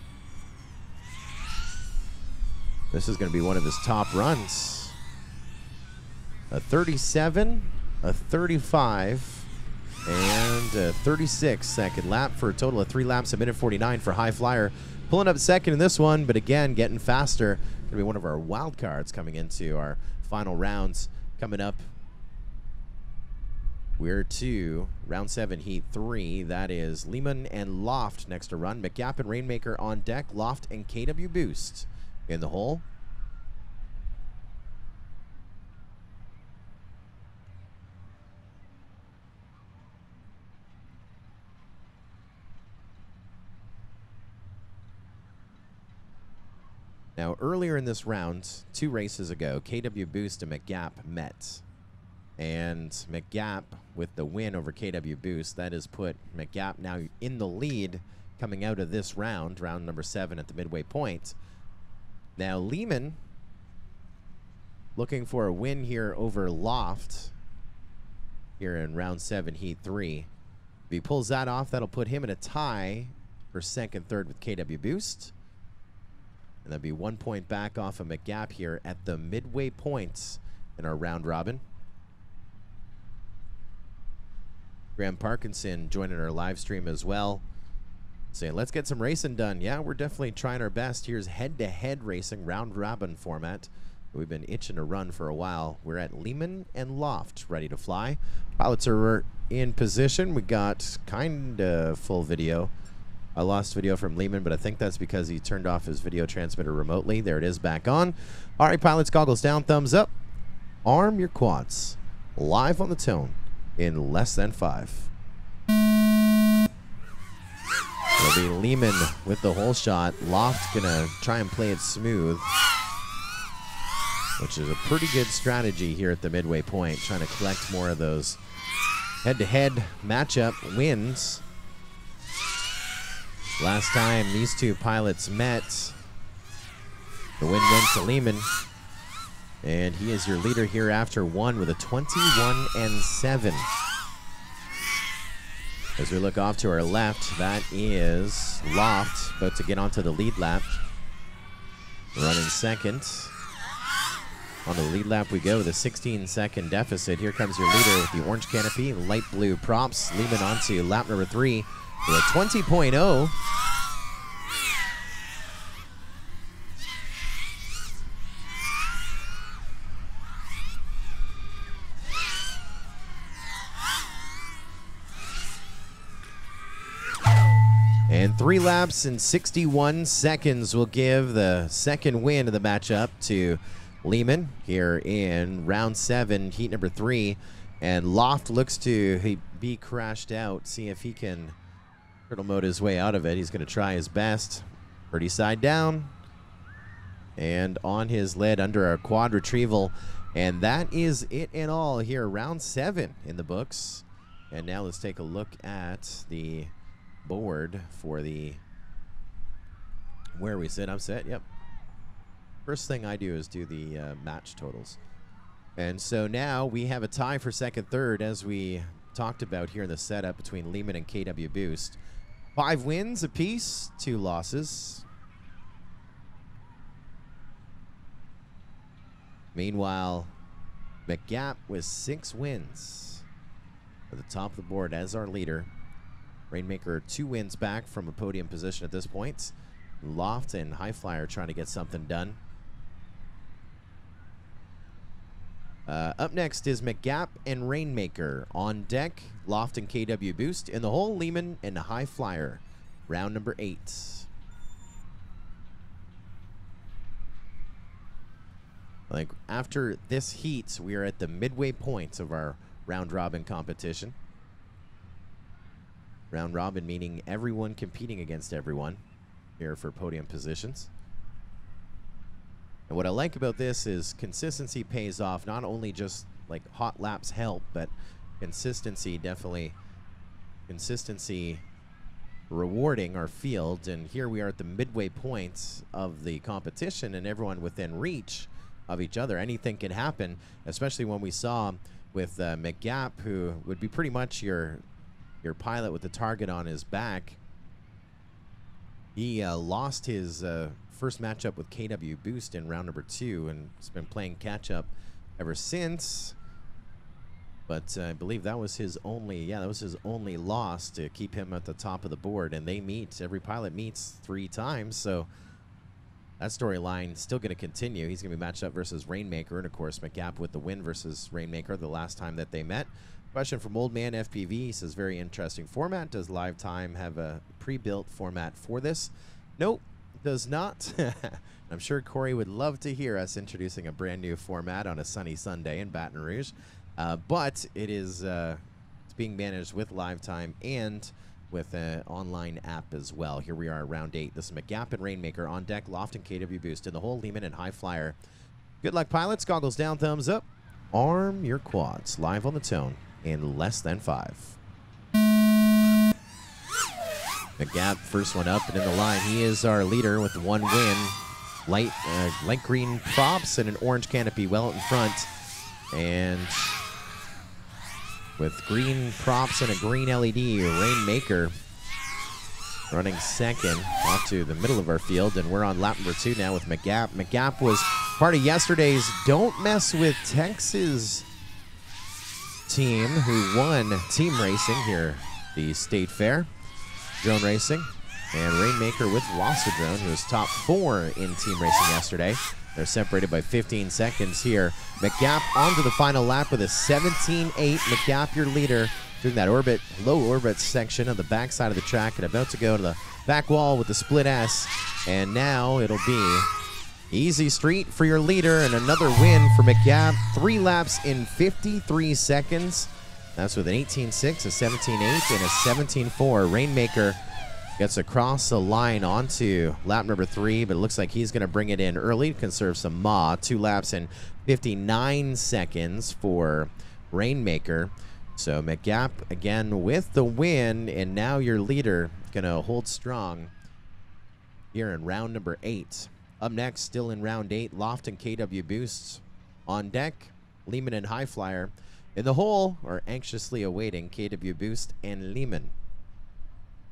This is going to be one of his top runs. A 37, a 35, and a 36 second lap for a total of 3 laps, a minute 49 for High Flyer. Pulling up second in this one, but again, getting faster. Going to be one of our wild cards coming into our final rounds. Coming up, we're to round 7, heat 3. That is Lehman and Loft next to run. Mick Gap and Rainmaker on deck. Loft and KW Boost in the hole. Now, earlier in this round, 2 races ago, KW Boost and Mick Gap met. And Mick Gap with the win over KW Boost, that has put Mick Gap now in the lead coming out of this round, round number 7 at the midway point. Now, Lehman looking for a win here over Loft here in round 7, heat 3. If he pulls that off, that'll put him in a tie for 2nd, 3rd with KW Boost. And that'd be 1 point back off of Mick Gap here at the midway points in our round robin. Graham Parkinson joining our live stream as well, saying, let's get some racing done. Yeah, we're definitely trying our best. Here's head-to-head racing, round robin format. We've been itching to run for a while. We're at Lehman and Loft, ready to fly. Pilots are in position. We got kind of full video. I lost video from Lehman, but I think that's because he turned off his video transmitter remotely. There it is, back on. All right, pilots, goggles down, thumbs up. Arm your quads. Live on the tone in less than 5. It'll be Lehman with the hole shot. Loft gonna try and play it smooth, which is a pretty good strategy here at the midway point, trying to collect more of those head-to-head matchup wins. Last time these two pilots met, the win went to Lehman, and he is your leader here after one with a 21-7. As we look off to our left, that is Loft, about to get onto the lead lap. Running second. On the lead lap we go with a 16-second deficit. Here comes your leader with the orange canopy, light blue props. Lehman onto lap number 3 with a 20.0. And 3 laps and 61 seconds will give the second win of the matchup to Lehman here in round 7, heat number 3. And Loft looks to be crashed out. See if he can turtle mode his way out of it. He's going to try his best. Pretty side down. And on his lead under a quad retrieval. And that is it in all here. Round 7 in the books. And now let's take a look at the board for the where we sit. I'm set. Yep. First thing I do is do the match totals. And so now we have a tie for second, third, as we talked about here in the setup between Lehman and KW Boost. 5 wins apiece, 2 losses. Meanwhile, Mick Gap with 6 wins at the top of the board as our leader. Rainmaker 2 wins back from a podium position at this point. Loft and High Flyer trying to get something done. Up next is Mick Gap and Rainmaker. On deck, Loft and KW Boost. In the hole, Lehman and High Flyer. Round number 8. I think after this heat, we are at the midway point of our round robin competition. Round robin meaning everyone competing against everyone here for podium positions. And what I like about this is consistency pays off. Not only just like hot laps help, but consistency rewarding our field. And here we are at the midway point of the competition and everyone within reach of each other. Anything can happen, especially when we saw with Mick Gap, who would be pretty much your pilot with the target on his back. He lost his first matchup with KW Boost in round number 2 and has been playing catch up ever since. But I believe that was his only, loss to keep him at the top of the board. And they meet, every pilot meets 3 times. So that storyline still going to continue. He's going to be matched up versus Rainmaker. And of course, Mick Gap with the win versus Rainmaker the last time that they met. Question from Old Man FPV. He says, very interesting format. Does Live Time have a pre-built format for this? Nope, does not. I'm sure Corey would love to hear us introducing a brand new format on a sunny Sunday in Baton Rouge. But it is it's being managed with Live Time and with an online app as well. Here we are at round 8. This is Mick Gap and Rainmaker on deck, Loft and KW Boost in the hole, Lehman and High Flyer. Good luck, pilots. Goggles down, thumbs up. Arm your quads. Live on the tone in less than 5. Mick Gap, first one up and in the line. He is our leader with 1 win. Light green props and an orange canopy well out in front. And with green props and a green LED, Rainmaker running second off to the middle of our field. And we're on lap number 2 now with Mick Gap. Mick Gap was part of yesterday's Don't Mess With Texas team who won team racing here, the State Fair. Drone racing. And Rainmaker with Lost a Drone, who was top 4 in team racing yesterday. They're separated by 15 seconds here. Mick Gap onto the final lap with a 17.8. Mick Gap, your leader, doing that low orbit section of the backside of the track and about to go to the back wall with the split S. And now it'll be easy street for your leader and another win for Mick Gap. 3 laps in 53 seconds. That's with an 18.6, a 17.8, and a 17.4. Rainmaker Gets across the line onto lap number 3, but it looks like he's going to bring it in early to conserve some maw. 2 laps and 59 seconds for Rainmaker. So Mick Gap again with the win, and now your leader going to hold strong here in round number 8. Up next, still in round 8, Loft and KW Boosts on deck. Lehman and High Flyer in the hole are anxiously awaiting KW Boost and Lehman.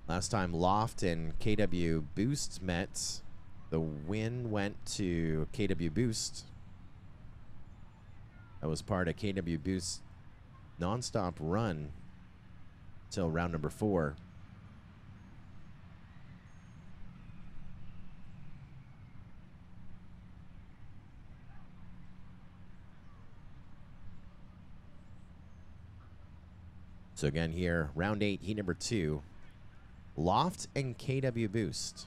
Last time Loft and KW Boost met, the win went to KW Boost. That was part of KW Boost's non-stop run until round number 4. So again here, round 8, heat number 2. Loft and KW Boost.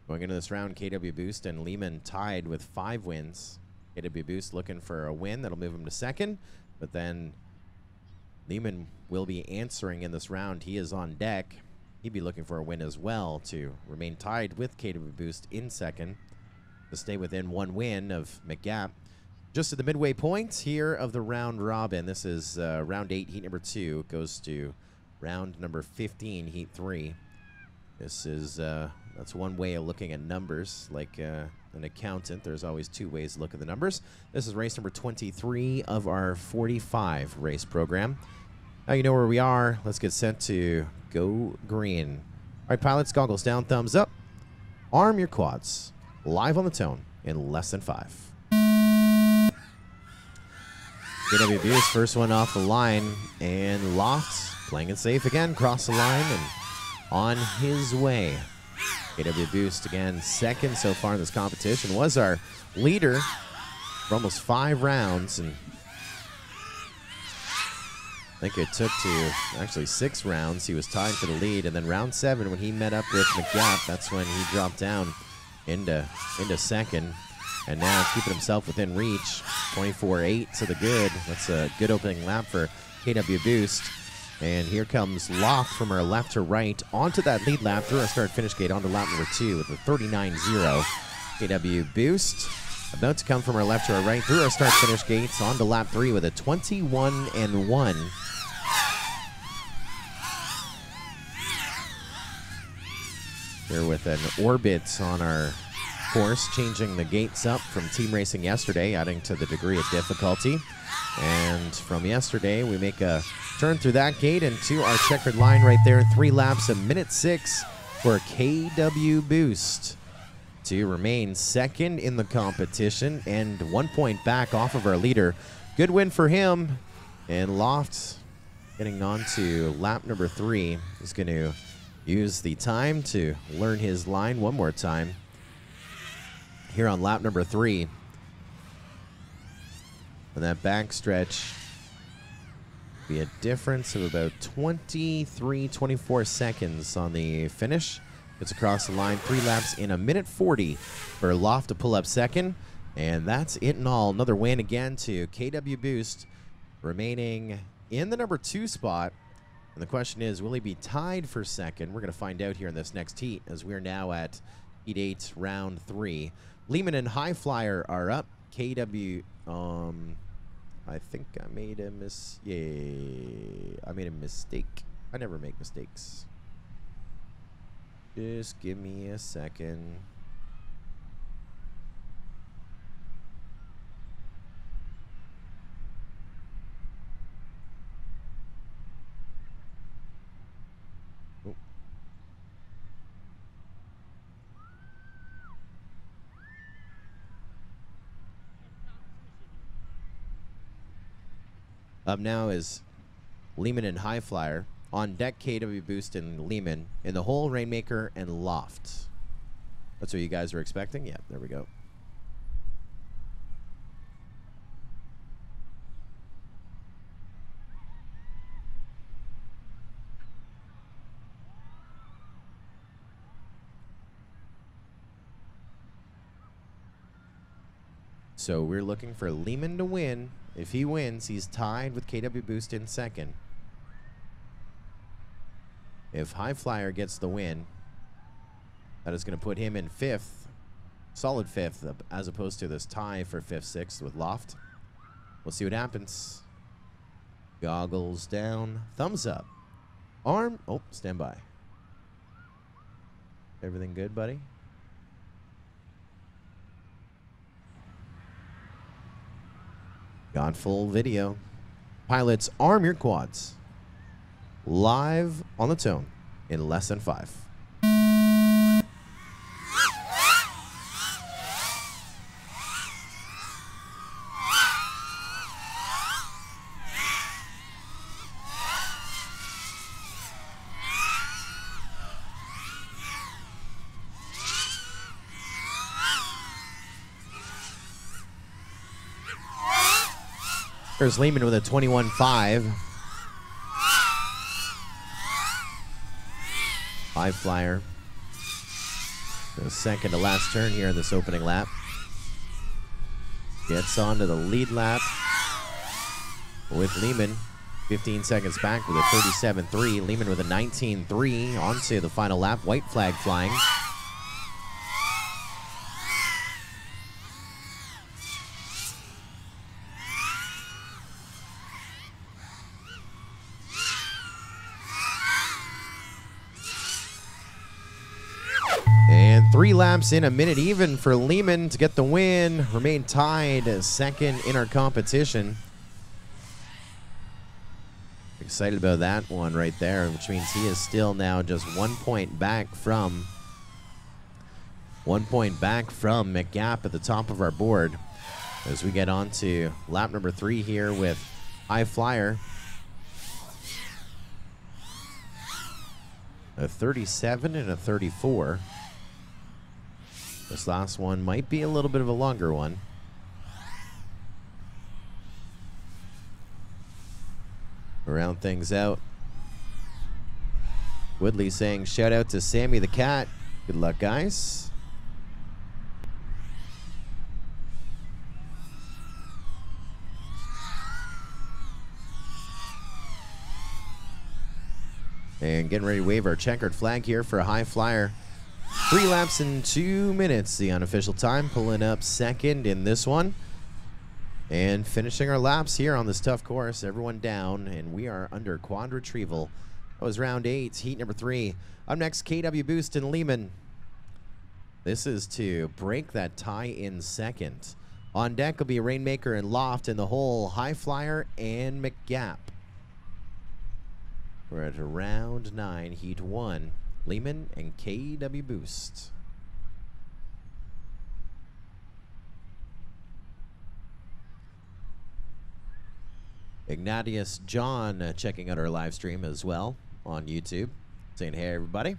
Going into this round, KW Boost and Lehman tied with 5 wins. KW Boost looking for a win that'll move him to second, but then Lehman will be answering in this round. He is on deck. He'd be looking for a win as well to remain tied with KW Boost in second, to stay within 1 win of Mick Gap. Just at the midway point here of the round robin. This is round 8, heat number 2. Goes to round number 15, heat 3. This is, that's one way of looking at numbers. Like an accountant, there's always 2 ways to look at the numbers. This is race number 23 of our 45 race program. Now you know where we are. Let's get set to go green. All right, pilots, goggles down, thumbs up. Arm your quads. Live on the tone in less than 5. KW Boost, first one off the line, and Loft playing it safe again, cross the line and on his way. KW Boost again, second so far in this competition, was our leader for almost 5 rounds, and I think it took to actually 6 rounds. He was tied for the lead, and then round 7 when he met up with Mick Gap, that's when he dropped down into second, and now keeping himself within reach. 24-8 to the good. That's a good opening lap for KW Boost. And here comes Loft from our left to right onto that lead lap through our start-finish gate onto lap number 2 with a 39-0. KW Boost about to come from our left to our right through our start-finish gates onto lap 3 with a 21-1. Here with an orbit on our course, changing the gates up from team racing yesterday, adding to the degree of difficulty. And from yesterday, we make a turn through that gate into our checkered line right there. 3 laps, a minute 6 for KW Boost to remain second in the competition and 1 point back off of our leader. Good win for him. And Loft getting on to lap number 3. He's going to use the time to learn his line one more time here on lap number 3. And that backstretch be a difference of about 24 seconds on the finish. Gets across the line, 3 laps in a minute 40 for Loft to pull up second. And that's it in all. Another win again to KW Boost, remaining in the number 2 spot. And the question is, will he be tied for second? We're going to find out here in this next heat, as we are now at heat 8, round 3. Lehman and High Flyer are up. KW, I think I made a I made a mistake. I never make mistakes. Just give me a second. Up now is Lehman and High Flyer. On deck, KW Boost and Lehman. In the hole, Rainmaker and Loft. That's what you guys were expecting? Yeah, there we go. So we're looking for Lehman to win. If he wins, he's tied with KW Boost in second. If High Flyer gets the win, that is going to put him in fifth, solid fifth, as opposed to this tie for fifth, sixth with Loft. We'll see what happens. Goggles down, thumbs up. Arm, oh, stand by. Everything good, buddy? Got full video. Pilots, arm your quads. Live on the tone in less than 5. There's Lehman with a 21.5. High Flyer. The second to last turn here in this opening lap. Gets onto the lead lap with Lehman. 15 seconds back with a 37.3. Lehman with a 19.3 onto the final lap. White flag flying. And 3 laps in, a minute even for Lehman to get the win. Remain tied second in our competition. Excited about that one right there, which means he is still now just 1 point back from Mick Gap at the top of our board. As we get on to lap number 3 here with High Flyer. A 37 and a 34. This last one might be a little bit of a longer one. Round things out. Woodley saying shout out to Sammy the Cat. Good luck, guys. And getting ready to wave our checkered flag here for a High Flyer. 3 laps in 2 minutes, the unofficial time. Pulling up second in this one. And finishing our laps here on this tough course. Everyone down, and we are under quad retrieval. That was round 8, heat number 3. Up next, KW Boost and Lehman. This is to break that tie in second. On deck will be Rainmaker and Loft in the hole, High Flyer and Mick Gap. We're at round 9, heat 1. Lehman and KW Boost. Ignatius John checking out our live stream as well on YouTube. Saying hey everybody.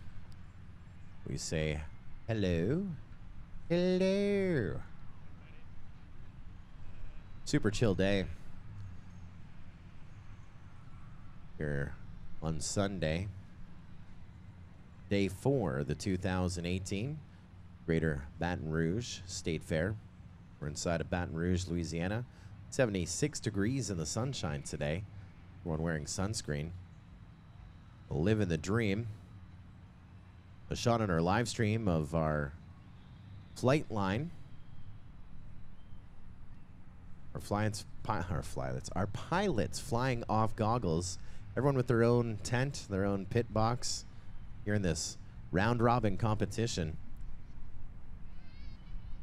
We say hello. Hello. Super chill day here on Sunday. Day 4 of the 2018 Greater Baton Rouge State Fair. We're inside of Baton Rouge, Louisiana. 76 degrees in the sunshine today. Everyone wearing sunscreen. Living the dream. A shot on our live stream of our flight line. Our pilots flying off goggles. Everyone with their own tent, their own pit box. Here in this round-robin competition.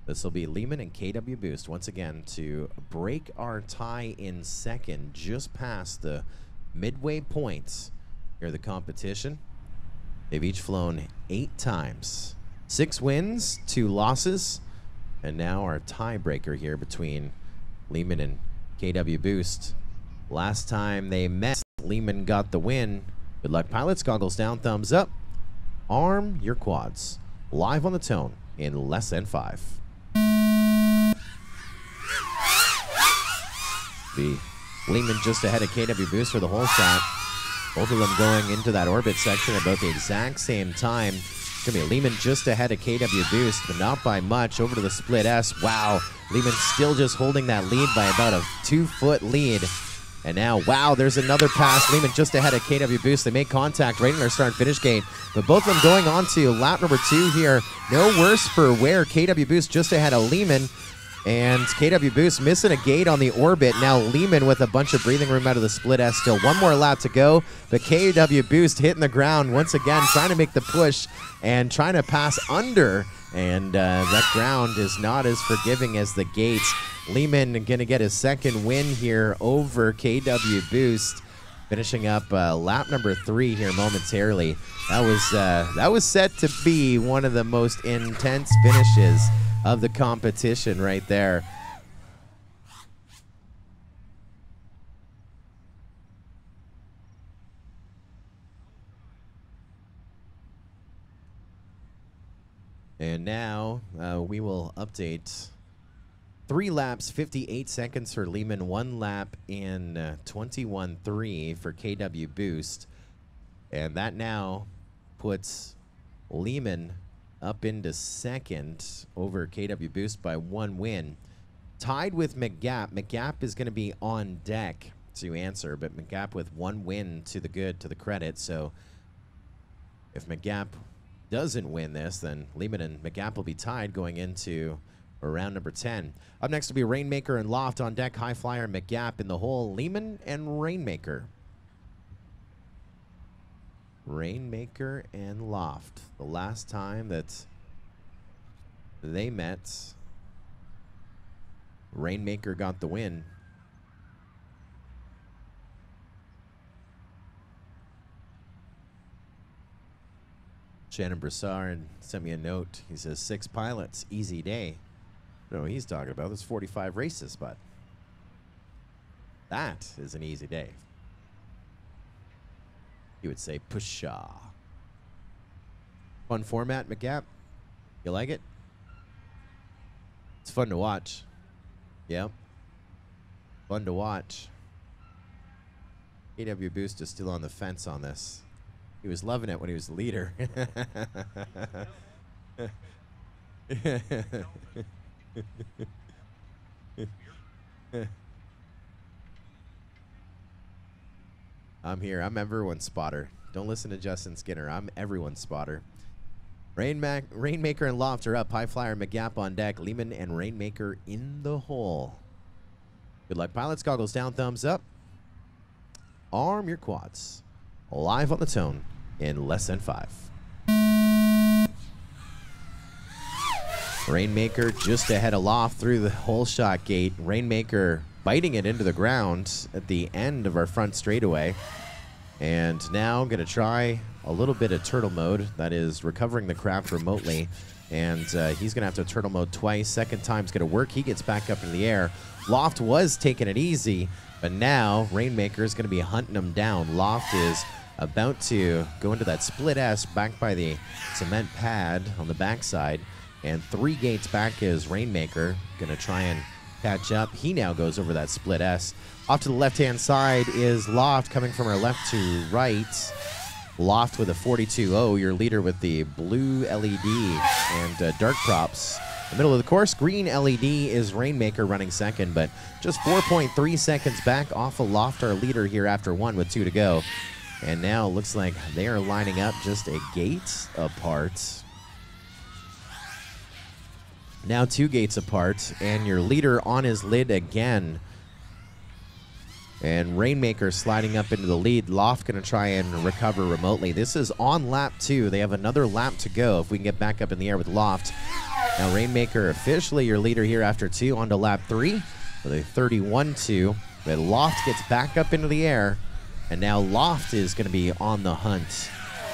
This will be Lehman and KW Boost once again to break our tie in second, just past the midway points here of the competition. They've each flown 8 times. 6 wins, 2 losses, and now our tiebreaker here between Lehman and KW Boost. Last time they met, Lehman got the win. Good luck, pilots. Goggles down, thumbs up. Arm your quads. Live on the tone in less than 5. Be Lehman just ahead of KW Boost for the whole shot. Both of them going into that orbit section about the exact same time. It's going to be Lehman just ahead of KW Boost, but not by much. Over to the split S. Wow. Lehman still just holding that lead by about a 2-foot lead. And now, wow, there's another pass. Lehman just ahead of KW Boost. They make contact right in their start and finish gate. But both of them going on to lap number 2 here. No worse for wear. KW Boost just ahead of Lehman. And KW Boost missing a gate on the orbit. Now Lehman with a bunch of breathing room out of the split S. Still one more lap to go. But KW Boost hitting the ground once again, trying to make the push and trying to pass under. And that ground is not as forgiving as the gates. Lehman going to get his second win here over KW Boost. Finishing up lap number 3 here momentarily. That was set to be one of the most intense finishes of the competition right there. And now we will update 3 laps, 58 seconds for Lehman, 1 lap in 21.3 for KW Boost. And that now puts Lehman up into second over KW Boost by 1 win. Tied with Mick Gap. Mick Gap is going to be on deck to answer, but Mick Gap with 1 win to the good, to the credit. So if Mick Gap doesn't win this, then Lehman and Mick Gap will be tied going into round number 10. Up next will be Rainmaker and Loft on deck. High Flyer, Mick Gap in the hole. Lehman and Rainmaker. Rainmaker and Loft. The last time that they met, Rainmaker got the win. Shannon Broussard sent me a note. He says 6 pilots, easy day. I don't know what he's talking about. There's 45 races, but that is an easy day. He would say pusha. Fun format, Mick Gap. You like it? It's fun to watch. Yep. Fun to watch. KW Boost is still on the fence on this. He was loving it when he was the leader. I'm here. I'm everyone's spotter. Don't listen to Justin Skinner. I'm everyone's spotter. Rainmaker and Loft are up. High Flyer, Mick Gap on deck. Lehman and Rainmaker in the hole. Good luck, pilots. Goggles down, thumbs up. Arm your quads. Live on the tone in less than 5. Rainmaker just ahead of Loft through the hole shot gate. Rainmaker biting it into the ground at the end of our front straightaway. And now going to try a little bit of turtle mode. That is recovering the craft remotely. And he's going to have to turtle mode twice. Second time's going to work. He gets back up in the air. Loft was taking it easy, but now Rainmaker is going to be hunting him down. Loft is about to go into that split S back by the cement pad on the backside. And 3 gates back is Rainmaker. Going to try and catch up. He now goes over that split S. Off to the left-hand side is Loft coming from our left to right. Loft with a 42.0, your leader with the blue LED and dark props. The middle of the course, green LED is Rainmaker running second, but just 4.3 seconds back off of Loft, our leader here after 1 with 2 to go. And now it looks like they are lining up just a gate apart. Now 2 gates apart, and your leader on his lid again. And Rainmaker sliding up into the lead. Loft going to try and recover remotely. This is on lap 2. They have another lap to go if we can get back up in the air with Loft. Now Rainmaker officially your leader here after 2 on to lap 3 with a 31.2. But Loft gets back up into the air. And now Loft is going to be on the hunt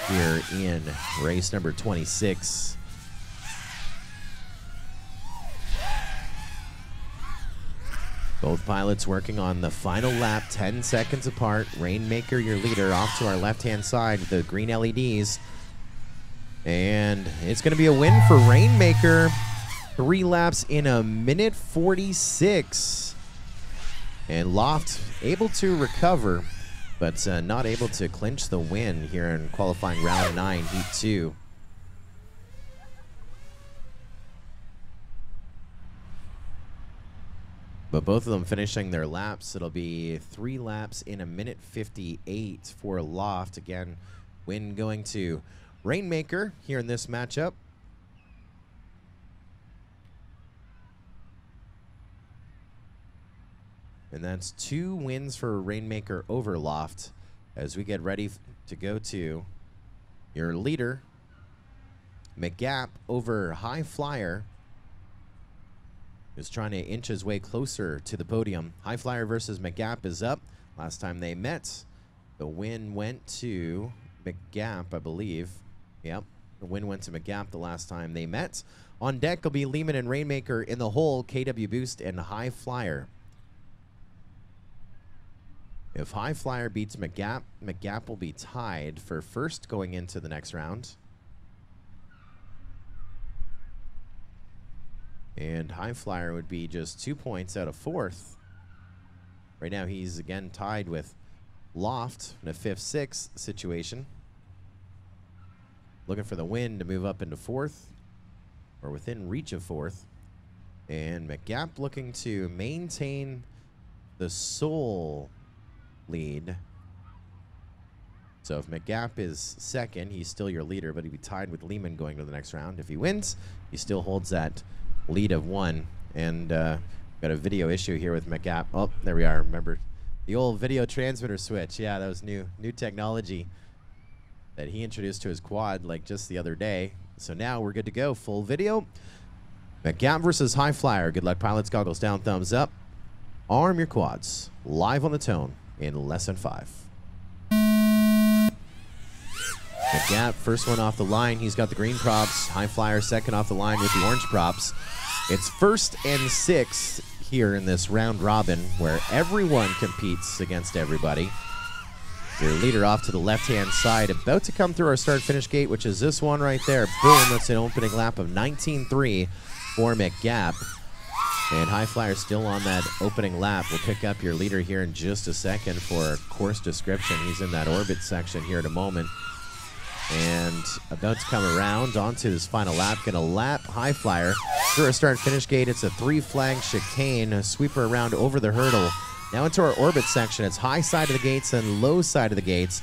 here in race number 26. Both pilots working on the final lap, 10 seconds apart. Rainmaker, your leader, off to our left-hand side with the green LEDs. And it's going to be a win for Rainmaker. 3 laps in a minute 46. And Loft able to recover, but not able to clinch the win here in qualifying round 9, heat 2. But both of them finishing their laps. It'll be 3 laps in 1:58 for Loft. Again, win going to Rainmaker here in this matchup. And that's 2 wins for Rainmaker over Loft as we get ready to go to your leader, Mick Gap over High Flyer, is trying to inch his way closer to the podium. High Flyer versus Mick Gap is up. Last time they met, the win went to Mick Gap, I believe. Yep, the win went to Mick Gap the last time they met. On deck will be Lehman and Rainmaker in the hole, KW Boost and High Flyer. If High Flyer beats Mick Gap will be tied for first going into the next round. And High Flyer would be just 2 points out of fourth. Right now he's again tied with Loft in a 5th-6th situation. Looking for the win to move up into fourth, or within reach of fourth. And Mick Gap looking to maintain the sole lead. So if Mick Gap is second, he's still your leader, but he'd be tied with Lehman going to the next round. If he wins, he still holds that lead of 1. And got a video issue here with Mick Gap. Oh, there we are. Remember the old video transmitter switch? Yeah, that was new technology that he introduced to his quad like just the other day. So now we're good to go. Full video. Mick Gap versus High Flyer. Good luck, pilots. Goggles down, thumbs up. Arm your quads. Live on the tone in less than 5. Mick Gap, first one off the line. He's got the green props. High Flyer second off the line with the orange props. It's 1st and 6th here in this round robin where everyone competes against everybody. Your leader off to the left-hand side, about to come through our start-finish gate, which is this one right there. Boom, that's an opening lap of 19.3 for Mick Gap. And High Flyer still on that opening lap. We'll pick up your leader here in just a second for a course description. He's in that orbit section here in a moment. And about to come around onto his final lap. Gonna lap High Flyer through our start-finish gate. It's a 3-flag chicane, a sweeper around over the hurdle. Now into our orbit section. It's high side of the gates and low side of the gates.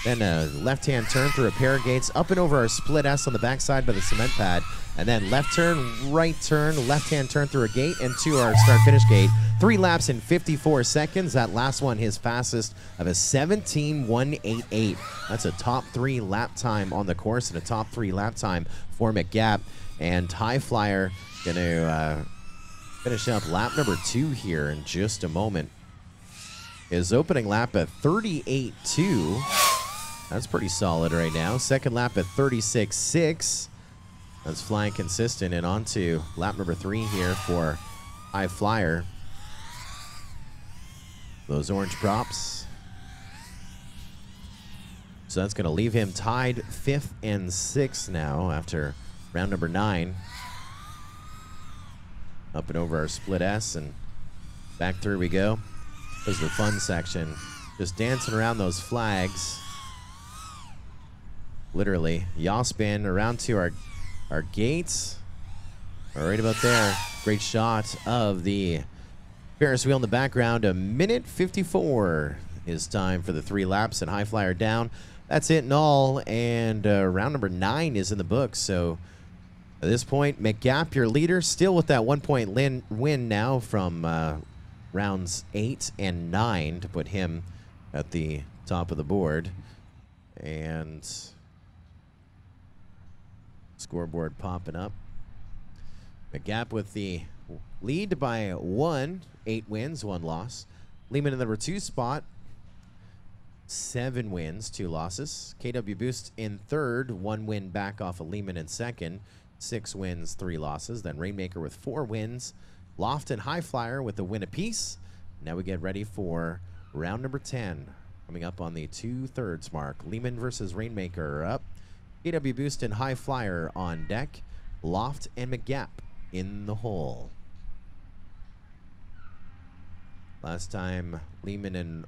Then a left-hand turn through a pair of gates, up and over our split S on the backside by the cement pad. And then left turn, right turn, left-hand turn through a gate and to our start-finish gate. 3 laps in 54 seconds. That last one, his fastest of a 17.188. That's a top 3 lap time on the course and a top 3 lap time for Mick Gap. And High Flyer going to finish up lap number 2 here in just a moment. His opening lap at 38.2. That's pretty solid right now. Second lap at 36.6. That's flying consistent. And on to lap number 3 here for High Flyer. Those orange props. So that's going to leave him tied 5th and 6th now after round number 9. Up and over our split S and back through we go. This is the fun section. Just dancing around those flags. Literally. Yaw spin around to our gates. Right about there. Great shot of the Ferris wheel in the background. 1:54 is time for the 3 laps and High Flyer down. That's it in all. And round number 9 is in the books. So at this point, Mick Gap, your leader, still with that 1-point win now from rounds 8 and 9 to put him at the top of the board. And scoreboard popping up. Mick Gap with the lead by 1, 8 wins, 1 loss. Lehman in the number 2 spot, 7 wins, 2 losses. KW Boost in 3rd, 1 win back off of Lehman in 2nd, 6 wins, 3 losses. Then Rainmaker with 4 wins. Loft and High Flyer with a win apiece. Now we get ready for round number 10. Coming up on the 2/3 mark. Lehman versus Rainmaker are up. KW Boost and High Flyer on deck. Loft and Mick Gap in the hole. Last time Lehman and